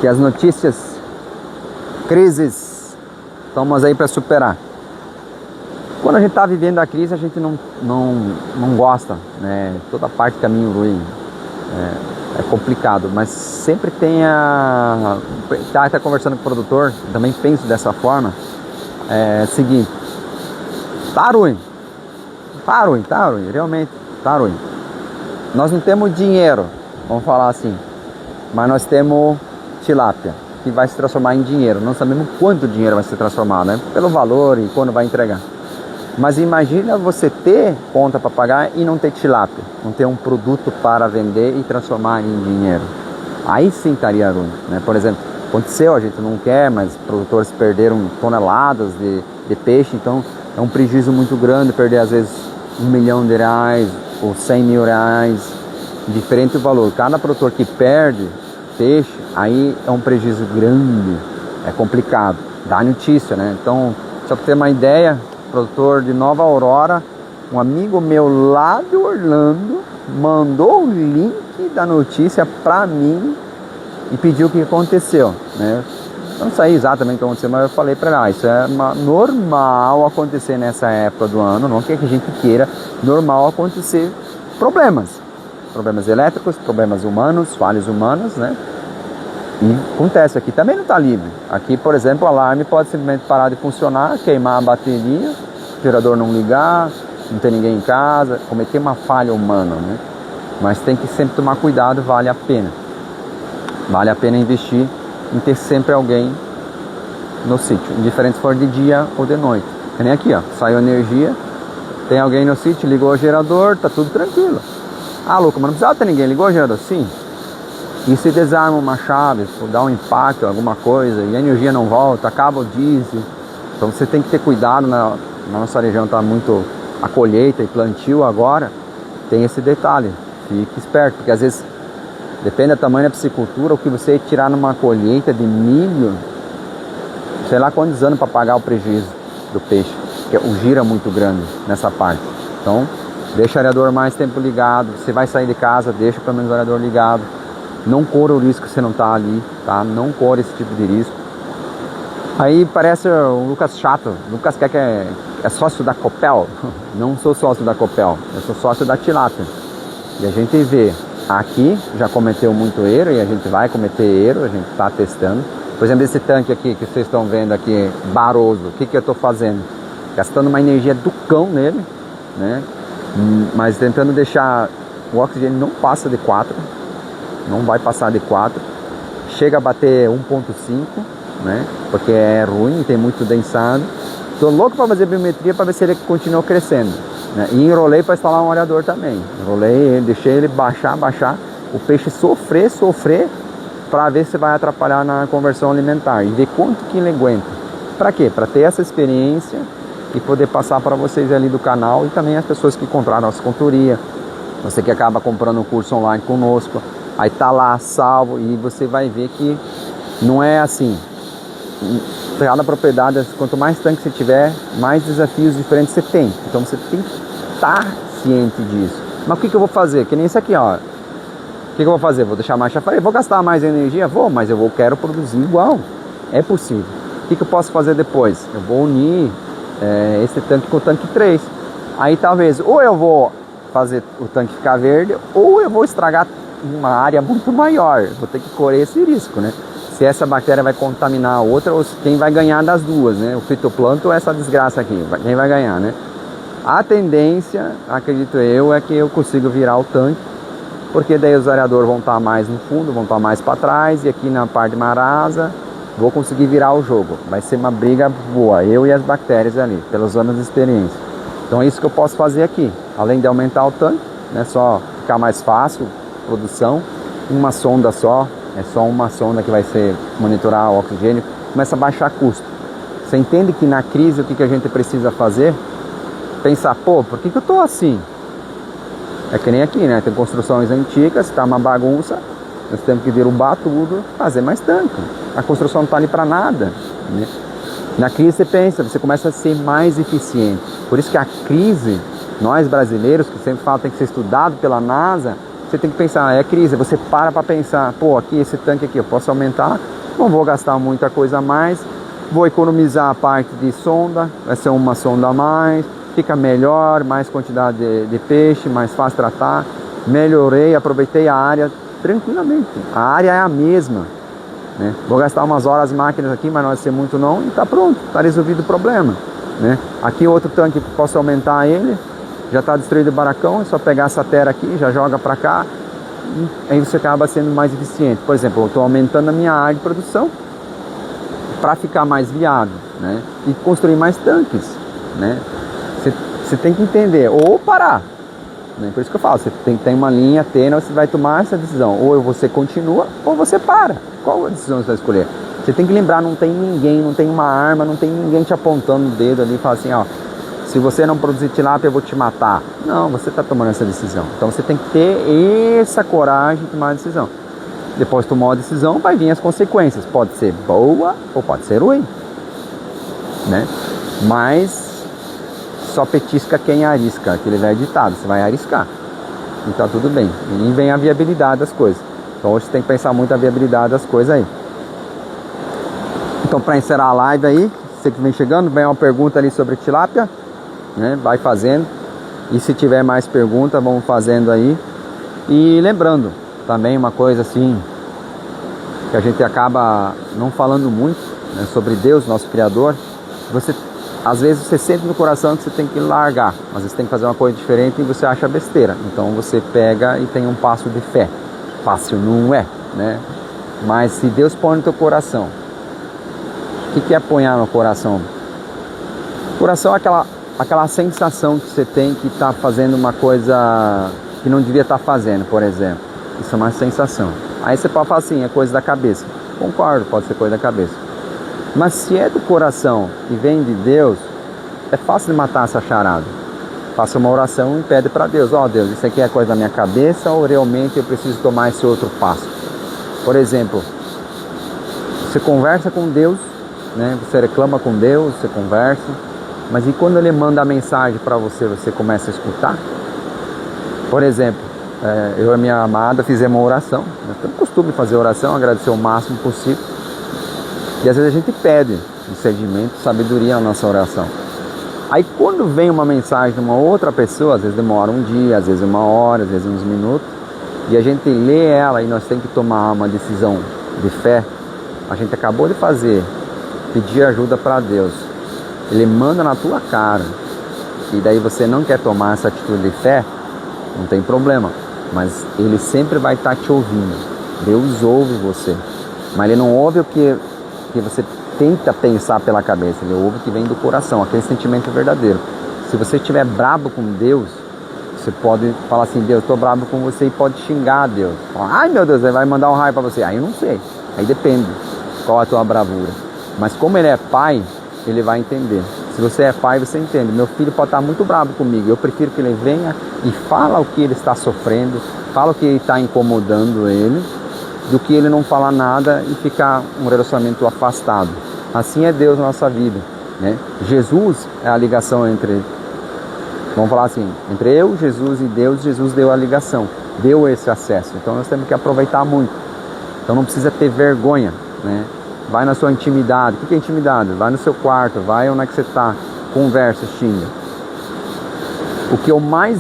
Que as notícias, crises, estamos aí para superar. Quando a gente está vivendo a crise, a gente não gosta, né? Toda parte caminho ruim é complicado, mas sempre tem tá até conversando com o produtor, também penso dessa forma, seguinte, tá ruim, realmente tá ruim. Nós não temos dinheiro, vamos falar assim, mas nós temos tilápia, que vai se transformar em dinheiro. Não sabemos quanto dinheiro vai se transformar, né? Pelo valor e quando vai entregar. Mas imagina você ter conta para pagar e não ter tilápia, não ter um produto para vender e transformar em dinheiro. Aí sim estaria ruim, né? Por exemplo, aconteceu, a gente não quer, mas produtores perderam toneladas de peixe, então é um prejuízo muito grande perder às vezes R$1 milhão ou R$100 mil, diferente o valor. Cada produtor que perde peixe, aí é um prejuízo grande, é complicado. dar notícia, né? Então, só para ter uma ideia, produtor de Nova Aurora, um amigo meu lá de Orlando mandou o link da notícia para mim e pediu o que aconteceu, né? Eu não sei exatamente o que aconteceu, mas eu falei para ele, isso é normal acontecer nessa época do ano, não quer que a gente queira, normal acontecer problemas elétricos, problemas humanos, falhas humanas, né? E acontece, aqui também não está livre. Aqui, por exemplo, o alarme pode simplesmente parar de funcionar, queimar a bateria, o gerador não ligar, não ter ninguém em casa, cometer uma falha humana, né? Mas tem que sempre tomar cuidado, vale a pena. Vale a pena investir em ter sempre alguém no sítio, indiferente se for de dia ou de noite. Que nem aqui, ó, saiu energia, tem alguém no sítio, ligou o gerador, tá tudo tranquilo. Ah, louco, mas não precisava ter ninguém, ligou o gerador? Sim. E se desarma uma chave, dá um impacto, alguma coisa, e a energia não volta, acaba o diesel. Então você tem que ter cuidado, na nossa região está muito a colheita e plantio agora, tem esse detalhe, fique esperto, porque às vezes, depende do tamanho da piscicultura, o que você tirar numa colheita de milho, sei lá quantos anos para pagar o prejuízo do peixe, porque o giro é muito grande nessa parte. Então, deixa o aerador mais tempo ligado, você vai sair de casa, deixa pelo menos o aerador ligado. Não corra o risco que você não está ali, tá? Não corra esse tipo de risco. Aí parece o Lucas chato. O Lucas quer que é sócio da Copel. Não sou sócio da Copel, eu sou sócio da Tilápia. E a gente vê, aqui já cometeu muito erro e a gente vai cometer erro, a gente está testando. Por exemplo, esse tanque aqui que vocês estão vendo aqui, Baroso, o que eu estou fazendo? Gastando uma energia do cão nele, né? Mas tentando deixar o oxigênio não passa de 4. Não vai passar de 4, chega a bater 1.5, né? Porque é ruim, tem muito densado. Tô louco para fazer biometria para ver se ele continua crescendo, né? E enrolei para instalar um aerador também. Enrolei ele, deixei ele baixar, o peixe sofrer para ver se vai atrapalhar na conversão alimentar e ver quanto que ele aguenta. Para quê? Para ter essa experiência e poder passar para vocês ali do canal e também as pessoas que compraram a nossa consultoria, você que acaba comprando um curso online conosco. Aí tá lá salvo e você vai ver que não é assim. Cada propriedade, quanto mais tanque você tiver, mais desafios diferentes você tem. Então você tem que estar ciente disso. Mas o que eu vou fazer? Que nem isso aqui, ó. O que eu vou fazer? Vou deixar mais chafariz? Vou gastar mais energia? Vou, mas quero produzir igual. É possível. O que eu posso fazer depois? Eu vou unir esse tanque com o tanque 3. Aí talvez, ou eu vou fazer o tanque ficar verde, ou eu vou estragar uma área muito maior, vou ter que correr esse risco, né? Se essa bactéria vai contaminar a outra, ou quem vai ganhar das duas, né? O fitoplâncton ou essa desgraça aqui, quem vai ganhar, né? A tendência, acredito eu, é que eu consigo virar o tanque, porque daí os aeradores vão estar mais no fundo, vão estar mais para trás, e aqui na parte mais rasa, vou conseguir virar o jogo. Vai ser uma briga boa, eu e as bactérias ali, pelos anos de experiência. Então é isso que eu posso fazer aqui, além de aumentar o tanque, né? Só ficar mais fácil, produção, uma sonda só, é só uma sonda que vai ser monitorar o oxigênio, começa a baixar custo. Você entende que na crise o que a gente precisa fazer? Pensar, pô, por que eu tô assim? É que nem aqui, né? Tem construções antigas, tá uma bagunça, nós temos que derrubar tudo, fazer mais tanque. A construção não tá ali para nada, né? Na crise você pensa, você começa a ser mais eficiente. Por isso que a crise, nós brasileiros, que sempre falam tem que ser estudado pela NASA, você tem que pensar, é crise, você para pensar, pô, aqui esse tanque aqui eu posso aumentar, não vou gastar muita coisa a mais, vou economizar a parte de sonda, vai ser uma sonda a mais, fica melhor, mais quantidade de peixe, mais fácil tratar, melhorei, aproveitei a área tranquilamente, a área é a mesma, né? Vou gastar umas horas máquinas aqui, mas não vai ser muito não, e tá pronto, tá resolvido o problema, né? Aqui outro tanque, posso aumentar ele, já está destruído o barracão, é só pegar essa terra aqui, já joga para cá, e aí você acaba sendo mais eficiente. Por exemplo, eu estou aumentando a minha área de produção para ficar mais viável, né? E construir mais tanques, né? Você tem que entender, ou parar, né? Por isso que eu falo, você tem uma linha tênue, você vai tomar essa decisão, ou você continua, ou você para. Qual a decisão você vai escolher? Você tem que lembrar, não tem ninguém, não tem uma arma, não tem ninguém te apontando o dedo ali e fala assim, ó, se você não produzir tilápia, eu vou te matar. Não, você está tomando essa decisão. Então você tem que ter essa coragem de tomar a decisão. Depois de tomar a decisão, vai vir as consequências. Pode ser boa ou pode ser ruim. né? Mas só petisca quem arrisca, aquele velho ditado, você vai arriscar. Então tudo bem. E vem a viabilidade das coisas. Então hoje você tem que pensar muito a viabilidade das coisas aí. Então para encerrar a live aí, você que vem chegando, vem uma pergunta ali sobre tilápia, né? Vai fazendo. E se tiver mais perguntas, vamos fazendo aí. E lembrando, também uma coisa assim, que a gente acaba não falando muito, né, sobre Deus, nosso Criador. Às vezes você sente no coração que você tem que largar, às vezes tem que fazer uma coisa diferente e você acha besteira. Então você pega e tem um passo de fé. Fácil não é, né? Mas se Deus põe no teu coração, o que é apanhar no coração? Coração é aquela sensação que você tem que está fazendo uma coisa que não devia estar fazendo, por exemplo. Isso é uma sensação. Aí você pode falar assim, é coisa da cabeça. Concordo, pode ser coisa da cabeça. Mas se é do coração e vem de Deus, é fácil de matar essa charada. Faça uma oração e pede para Deus, ó Deus, isso aqui é coisa da minha cabeça ou realmente eu preciso tomar esse outro passo? Por exemplo, você conversa com Deus, né? Você reclama com Deus, você conversa, mas e quando Ele manda a mensagem para você, você começa a escutar? Por exemplo, eu e a minha amada fizemos uma oração, nós temos costume de fazer oração, agradecer o máximo possível, e às vezes a gente pede discernimento, sabedoria na nossa oração. Aí quando vem uma mensagem de uma outra pessoa, às vezes demora um dia, às vezes uma hora, às vezes uns minutos, e a gente lê ela e nós temos que tomar uma decisão de fé, a gente acabou de fazer, pedir ajuda para Deus, Ele manda na tua cara, e daí você não quer tomar essa atitude de fé, não tem problema, mas Ele sempre vai estar te ouvindo. Deus ouve você, mas Ele não ouve o que você tenta pensar pela cabeça, Ele ouve o que vem do coração, aquele sentimento verdadeiro. Se você estiver brabo com Deus, você pode falar assim, Deus, estou brabo com você, e pode xingar Deus. Falar, ai meu Deus, Ele vai mandar um raio para você. Aí eu não sei, aí depende qual a tua bravura. Mas como Ele é pai, Ele vai entender. Se você é pai, você entende. Meu filho pode estar muito bravo comigo, eu prefiro que ele venha e fala o que ele está sofrendo, fala o que está incomodando ele, do que ele não falar nada e ficar um relacionamento afastado. Assim é Deus na nossa vida, né? Jesus é a ligação entre, vamos falar assim, entre eu, Jesus e Deus. Jesus deu a ligação, deu esse acesso. Então nós temos que aproveitar muito. Então não precisa ter vergonha, né? Vai na sua intimidade. O que é intimidade? Vai no seu quarto, vai onde é que você está, conversa, xinga. O que eu mais...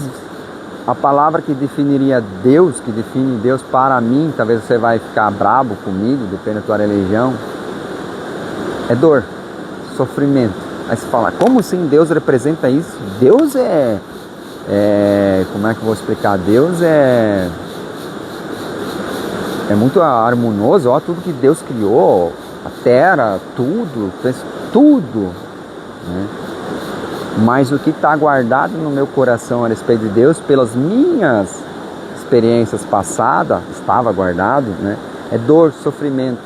A palavra que definiria Deus, que define Deus para mim, talvez você vai ficar brabo comigo, depende da tua religião, é dor, sofrimento. Aí você fala, como assim Deus representa isso? Deus como é que eu vou explicar? Deus é muito harmonioso, ó, tudo que Deus criou, a terra, tudo, né? Mas o que está guardado no meu coração a respeito de Deus, pelas minhas experiências passadas, estava guardado, né? É dor, sofrimento.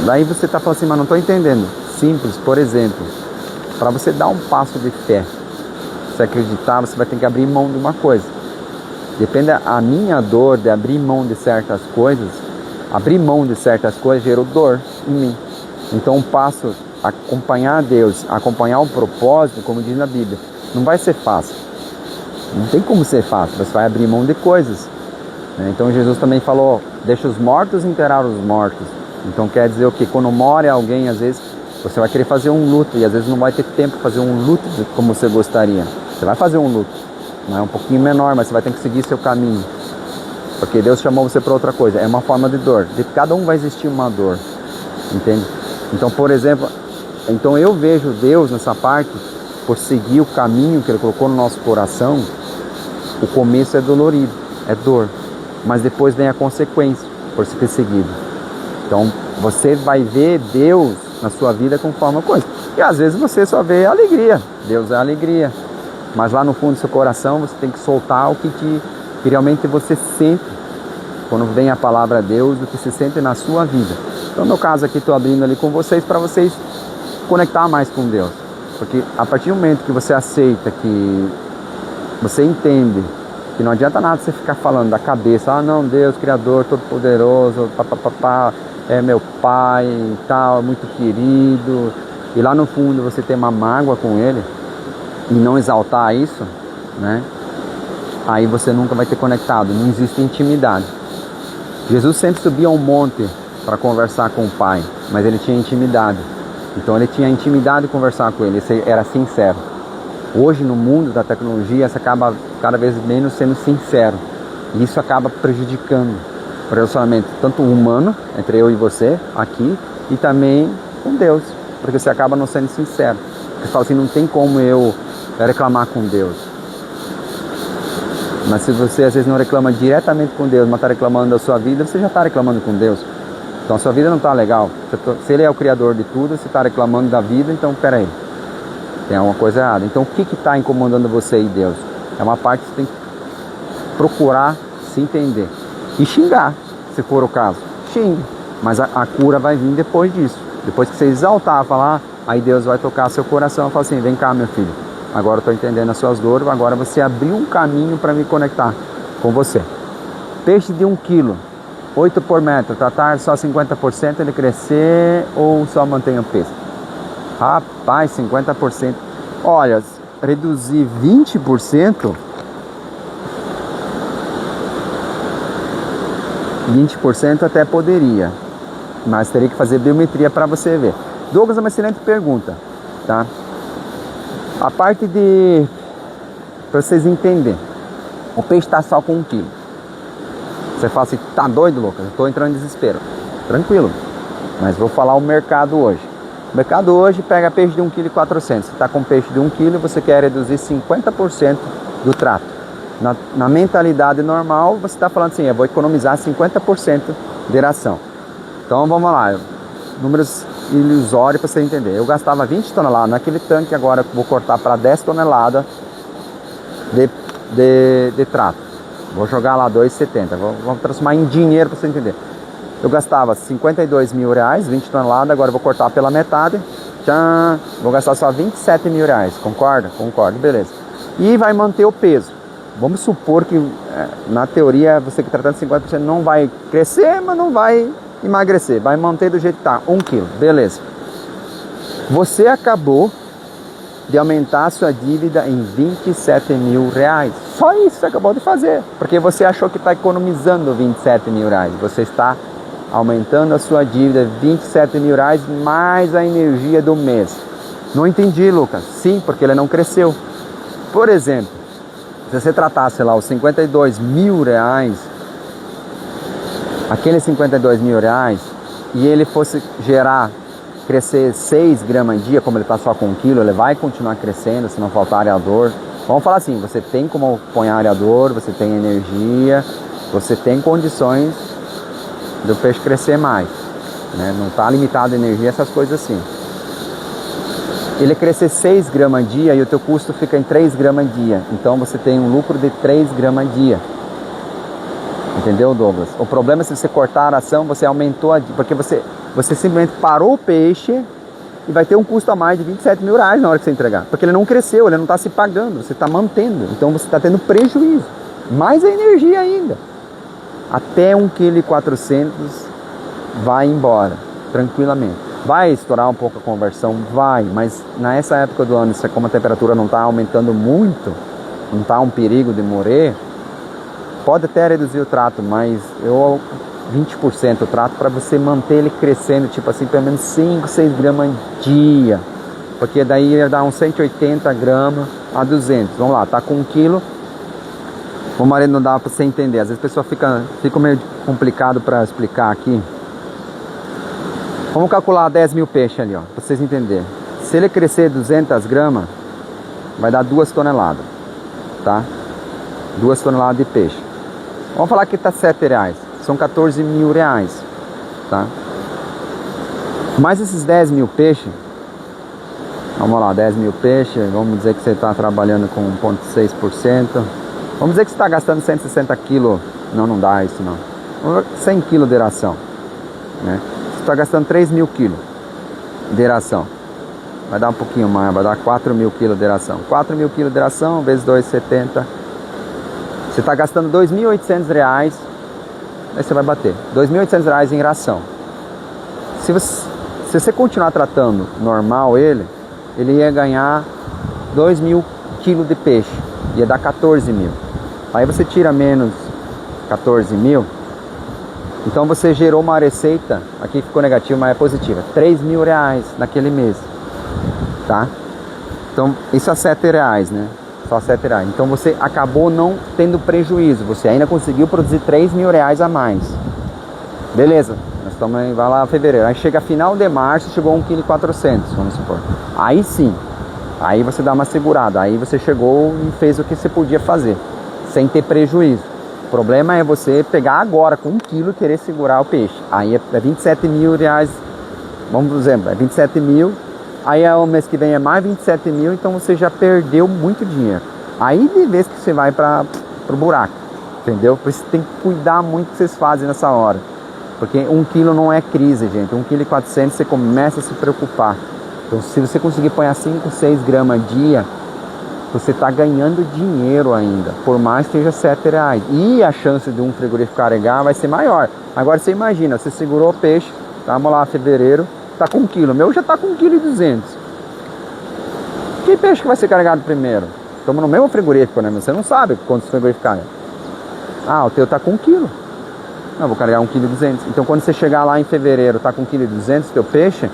Daí você está falando assim, mas não estou entendendo. Simples, por exemplo, para você dar um passo de fé, se acreditar, você vai ter que abrir mão de uma coisa. Depende a minha dor de abrir mão de certas coisas. Abrir mão de certas coisas gerou dor em mim. Então um passo, acompanhar Deus, acompanhar o propósito, como diz na Bíblia, não vai ser fácil. Não tem como ser fácil, você vai abrir mão de coisas, né? Então Jesus também falou, deixa os mortos enterrar os mortos. Então quer dizer o que? Quando morre alguém, às vezes você vai querer fazer um luto, e às vezes não vai ter tempo para fazer um luto como você gostaria. Você vai fazer um luto, mas é um pouquinho menor, mas você vai ter que seguir seu caminho. Porque Deus chamou você para outra coisa. É uma forma de dor. De cada um vai existir uma dor. Entende? Então, por exemplo, então eu vejo Deus nessa parte, por seguir o caminho que Ele colocou no nosso coração. O começo é dolorido, é dor. Mas depois vem a consequência por se ter seguido. Então, você vai ver Deus na sua vida conforme a coisa. E às vezes você só vê alegria. Deus é alegria. Mas lá no fundo do seu coração, você tem que soltar o que realmente você sente quando vem a palavra Deus, do que se sente na sua vida. Então no meu caso aqui, estou abrindo ali com vocês para vocês conectar mais com Deus, porque a partir do momento que você aceita, que você entende Que não adianta nada você ficar falando da cabeça, ah não, Deus, Criador, Todo-Poderoso, papapá, é meu pai e tal, muito querido, e lá no fundo você tem uma mágoa com ele, e não exaltar isso, né? Aí você nunca vai ter conectado, não existe intimidade. Jesus sempre subia a um monte para conversar com o Pai, mas ele tinha intimidade. Então ele tinha intimidade de conversar com ele, ele era sincero. Hoje no mundo da tecnologia, você acaba cada vez menos sendo sincero. E isso acaba prejudicando o relacionamento, tanto humano, entre eu e você, aqui, e também com Deus. Porque você acaba não sendo sincero. Você fala assim, não tem como eu reclamar com Deus. Mas se você às vezes não reclama diretamente com Deus, mas está reclamando da sua vida, você já está reclamando com Deus. Então a sua vida não está legal. Se Ele é o Criador de tudo, você está reclamando da vida, então peraí. Tem alguma coisa errada. Então o que está incomodando você e Deus? É uma parte que você tem que procurar se entender. E xingar, se for o caso. Xingue. Mas a cura vai vir depois disso. Depois que você exaltar, falar, aí Deus vai tocar seu coração e falar assim, vem cá meu filho. Agora eu estou entendendo as suas dores, agora você abriu um caminho para me conectar com você. Peixe de 1 quilo, 8 por metro, tratar só 50% ele crescer ou só mantém o peso? Rapaz, 50%. Olha, reduzir 20%, 20% até poderia, mas teria que fazer biometria para você ver. Douglas, é uma excelente pergunta, tá? A parte de, para vocês entenderem, o peixe está só com 1 quilo. Você fala assim, tá doido, Lucas? Eu estou entrando em desespero. Tranquilo, mas vou falar o mercado hoje. O mercado hoje pega peixe de 1,4 kg. Você está com peixe de 1 kg, você quer reduzir 50% do trato. Na mentalidade normal, você está falando assim, eu vou economizar 50% de ração. Então vamos lá, números ilusórios para você entender. Eu gastava 20 toneladas naquele tanque, agora eu vou cortar para 10 toneladas de trato. Vou jogar lá 2,70. Vamos transformar em dinheiro para você entender. Eu gastava 52 mil reais, 20 toneladas, agora eu vou cortar pela metade. Tchan, vou gastar só 27 mil reais, concorda? Concordo, beleza. E vai manter o peso. Vamos supor que, na teoria, você que tratando 50% não vai crescer, mas não vai emagrecer. Vai manter do jeito que está, 1 quilo, beleza. Você acabou de aumentar a sua dívida em 27 mil reais. Só isso você acabou de fazer, porque você achou que está economizando 27 mil reais. Você está aumentando a sua dívida 27 mil reais mais a energia do mês. Não entendi, Lucas. Sim, porque ele não cresceu. Por exemplo, se você tratasse lá os 52 mil reais, aqueles 52 mil reais, e ele fosse crescer 6 gramas dia, como ele está só com 1 quilo, ele vai continuar crescendo se não faltar areador. Vamos falar assim, você tem como pôr areador, você tem energia, você tem condições do peixe crescer mais, né? Não está limitado a energia, essas coisas assim. Ele crescer 6 gramas dia e o teu custo fica em 3 gramas dia. Então você tem um lucro de 3 gramas dia. Entendeu, Douglas? O problema é se você cortar a ração, você aumentou porque você simplesmente parou o peixe e vai ter um custo a mais de 27 mil reais na hora que você entregar. Porque ele não cresceu, ele não está se pagando, você está mantendo. Então você está tendo prejuízo. Mais a energia ainda. Até 1,4 kg vai embora, tranquilamente. Vai estourar um pouco a conversão? Vai, mas nessa época do ano, como a temperatura não está aumentando muito, não está um perigo de morrer, pode até reduzir o trato, mas 20% o trato para você manter ele crescendo, tipo assim, pelo menos 5, 6 gramas dia. Porque daí ia dar uns 180 gramas a 200. Vamos lá, tá com 1 quilo. O marido não dá para você entender. Às vezes a pessoa fica meio complicado para explicar aqui. Vamos calcular 10 mil peixes ali, ó, para vocês entenderem. Se ele crescer 200 gramas, vai dar 2 toneladas, tá? 2 toneladas de peixe. Vamos falar que está 7 reais. São 14 mil reais, tá? Mais esses 10 mil peixes, vamos lá, 10 mil peixes, vamos dizer que você está trabalhando com 1,6%. Vamos dizer que você está gastando 160 quilos, não dá isso não. 100 quilos de ração, né? Você está gastando 3 mil quilos de ração. Vai dar um pouquinho mais, vai dar 4 mil quilos de ração. 4 mil quilos de ração vezes 2,70, Você está gastando R$2.800, aí você vai bater R$2.800 em ração. Se você continuar tratando normal ele ia ganhar 2.000 quilos de peixe, ia dar 14.000. Aí você tira menos 14.000, então você gerou uma receita, aqui ficou negativa, mas é positiva, R$3.000 naquele mês, tá? Então isso é R$7, né? Só R$7. Então você acabou não tendo prejuízo, você ainda conseguiu produzir R$3.000 a mais. Beleza, nós estamos aí, vai lá fevereiro, aí chega final de março, chegou 1,4 kg, vamos supor. Aí sim, aí você dá uma segurada, aí você chegou e fez o que você podia fazer, sem ter prejuízo. O problema é você pegar agora com 1 quilo e querer segurar o peixe. Aí é R$27.000, vamos por exemplo, é 27.000. Aí o mês que vem é mais 27.000, então você já perdeu muito dinheiro. Aí de vez que você vai para o buraco, entendeu? Por isso tem que cuidar muito do que vocês fazem nessa hora. Porque 1 quilo não é crise, gente. 1,4 kg você começa a se preocupar. Então se você conseguir pôr 5, 6 gramas a dia, você está ganhando dinheiro ainda. Por mais que seja R$7. E a chance de um frigorífico carregar vai ser maior. Agora você imagina, você segurou o peixe, vamos lá, fevereiro, tá com 1 quilo, o meu já tá com 1,2 kg. Que peixe que vai ser carregado primeiro? Estamos no mesmo frigorífico, né? Você não sabe quantos frigoríficos carregam. Ah, o teu tá com 1 quilo. Não, vou carregar 1,2 kg. Então quando você chegar lá em fevereiro, tá com 1,2 kg teu peixe,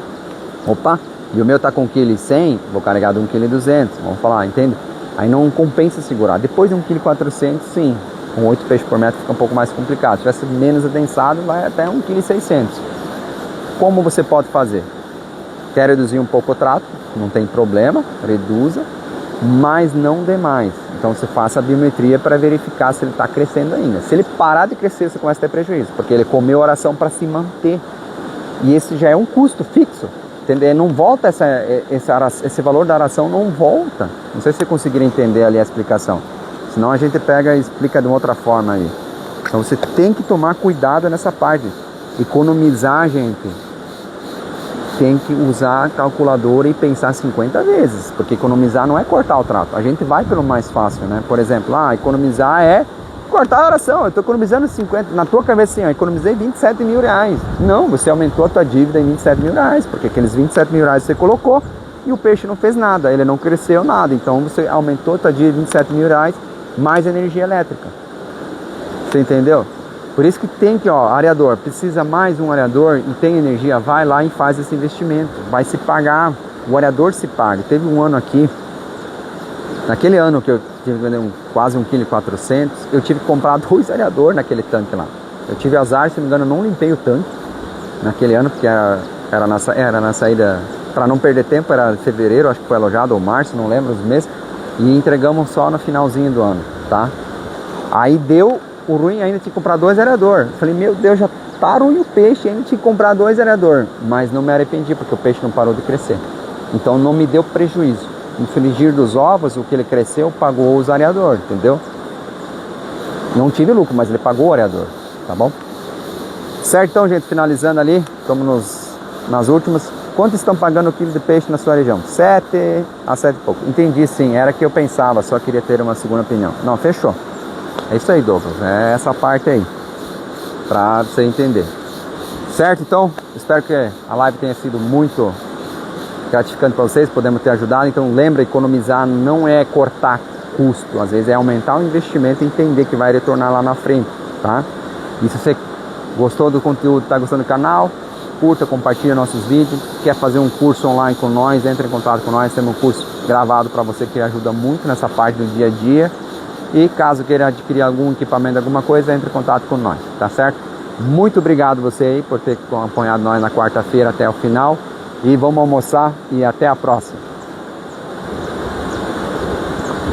opa, e o meu tá com 1,1 kg, vou carregar de 1,2 kg. Vamos falar, entende? Aí não compensa segurar. Depois de 1,4 kg, sim. Com 8 peixes por metro fica um pouco mais complicado. Se tivesse menos adensado, vai até 1,6 kg. Como você pode fazer? Quer reduzir um pouco o trato? Não tem problema, reduza, mas não demais. Então você faça a biometria para verificar se ele está crescendo ainda. Se ele parar de crescer, você começa a ter prejuízo, porque ele comeu a ração para se manter. E esse já é um custo fixo, entendeu? Não volta esse valor da ração, não volta. Não sei se você conseguiram entender ali a explicação. Senão a gente pega e explica de uma outra forma aí. Então você tem que tomar cuidado nessa parte. Economizar, gente, tem que usar a calculadora e pensar 50 vezes, porque economizar não é cortar o trato, a gente vai pelo mais fácil, né? Por exemplo, economizar é cortar a ração, eu estou economizando 50, na tua cabeça assim, eu economizei R$27.000, não, você aumentou a tua dívida em R$27.000, porque aqueles R$27.000 você colocou e o peixe não fez nada, ele não cresceu nada, então você aumentou a tua dívida em R$27.000 mais energia elétrica, você entendeu? Por isso que tem que, areador, precisa mais um areador e tem energia, vai lá e faz esse investimento, vai se pagar, o areador se paga. Teve um ano aqui, naquele ano que eu tive que vender quase 1,4 kg, eu tive que comprar 2 areadores naquele tanque lá. Eu tive azar, se não me engano, eu não limpei o tanque naquele ano, porque era na saída, para não perder tempo, era fevereiro, acho que foi alojado, ou março, não lembro os meses, e entregamos só no finalzinho do ano, tá? Aí deu... O ruim ainda tinha que comprar 2 areadores. Falei, meu Deus, já tá ruim o peixe, ainda tinha que comprar 2 areadores. Mas não me arrependi, porque o peixe não parou de crescer. Então não me deu prejuízo. No frigir dos ovos, o que ele cresceu, pagou os areadores, entendeu? Não tive lucro, mas ele pagou o areador, tá bom? Certo, então, gente, finalizando ali, estamos nas últimas. Quanto estão pagando o quilo de peixe na sua região? 7 a 7 e pouco. Entendi, sim, era o que eu pensava, só queria ter uma segunda opinião. Não, fechou. É isso aí, Douglas, é essa parte aí, pra você entender. Certo? Então, espero que a live tenha sido muito gratificante para vocês, podemos ter ajudado. Então, lembra, economizar não é cortar custo, às vezes é aumentar o investimento e entender que vai retornar lá na frente, tá? E se você gostou do conteúdo, está gostando do canal, curta, compartilha nossos vídeos. Quer fazer um curso online com nós, entre em contato com nós, temos um curso gravado para você que ajuda muito nessa parte do dia a dia. E caso queira adquirir algum equipamento, alguma coisa, entre em contato com nós, tá certo? Muito obrigado você aí por ter acompanhado nós na quarta-feira até o final. E vamos almoçar e até a próxima.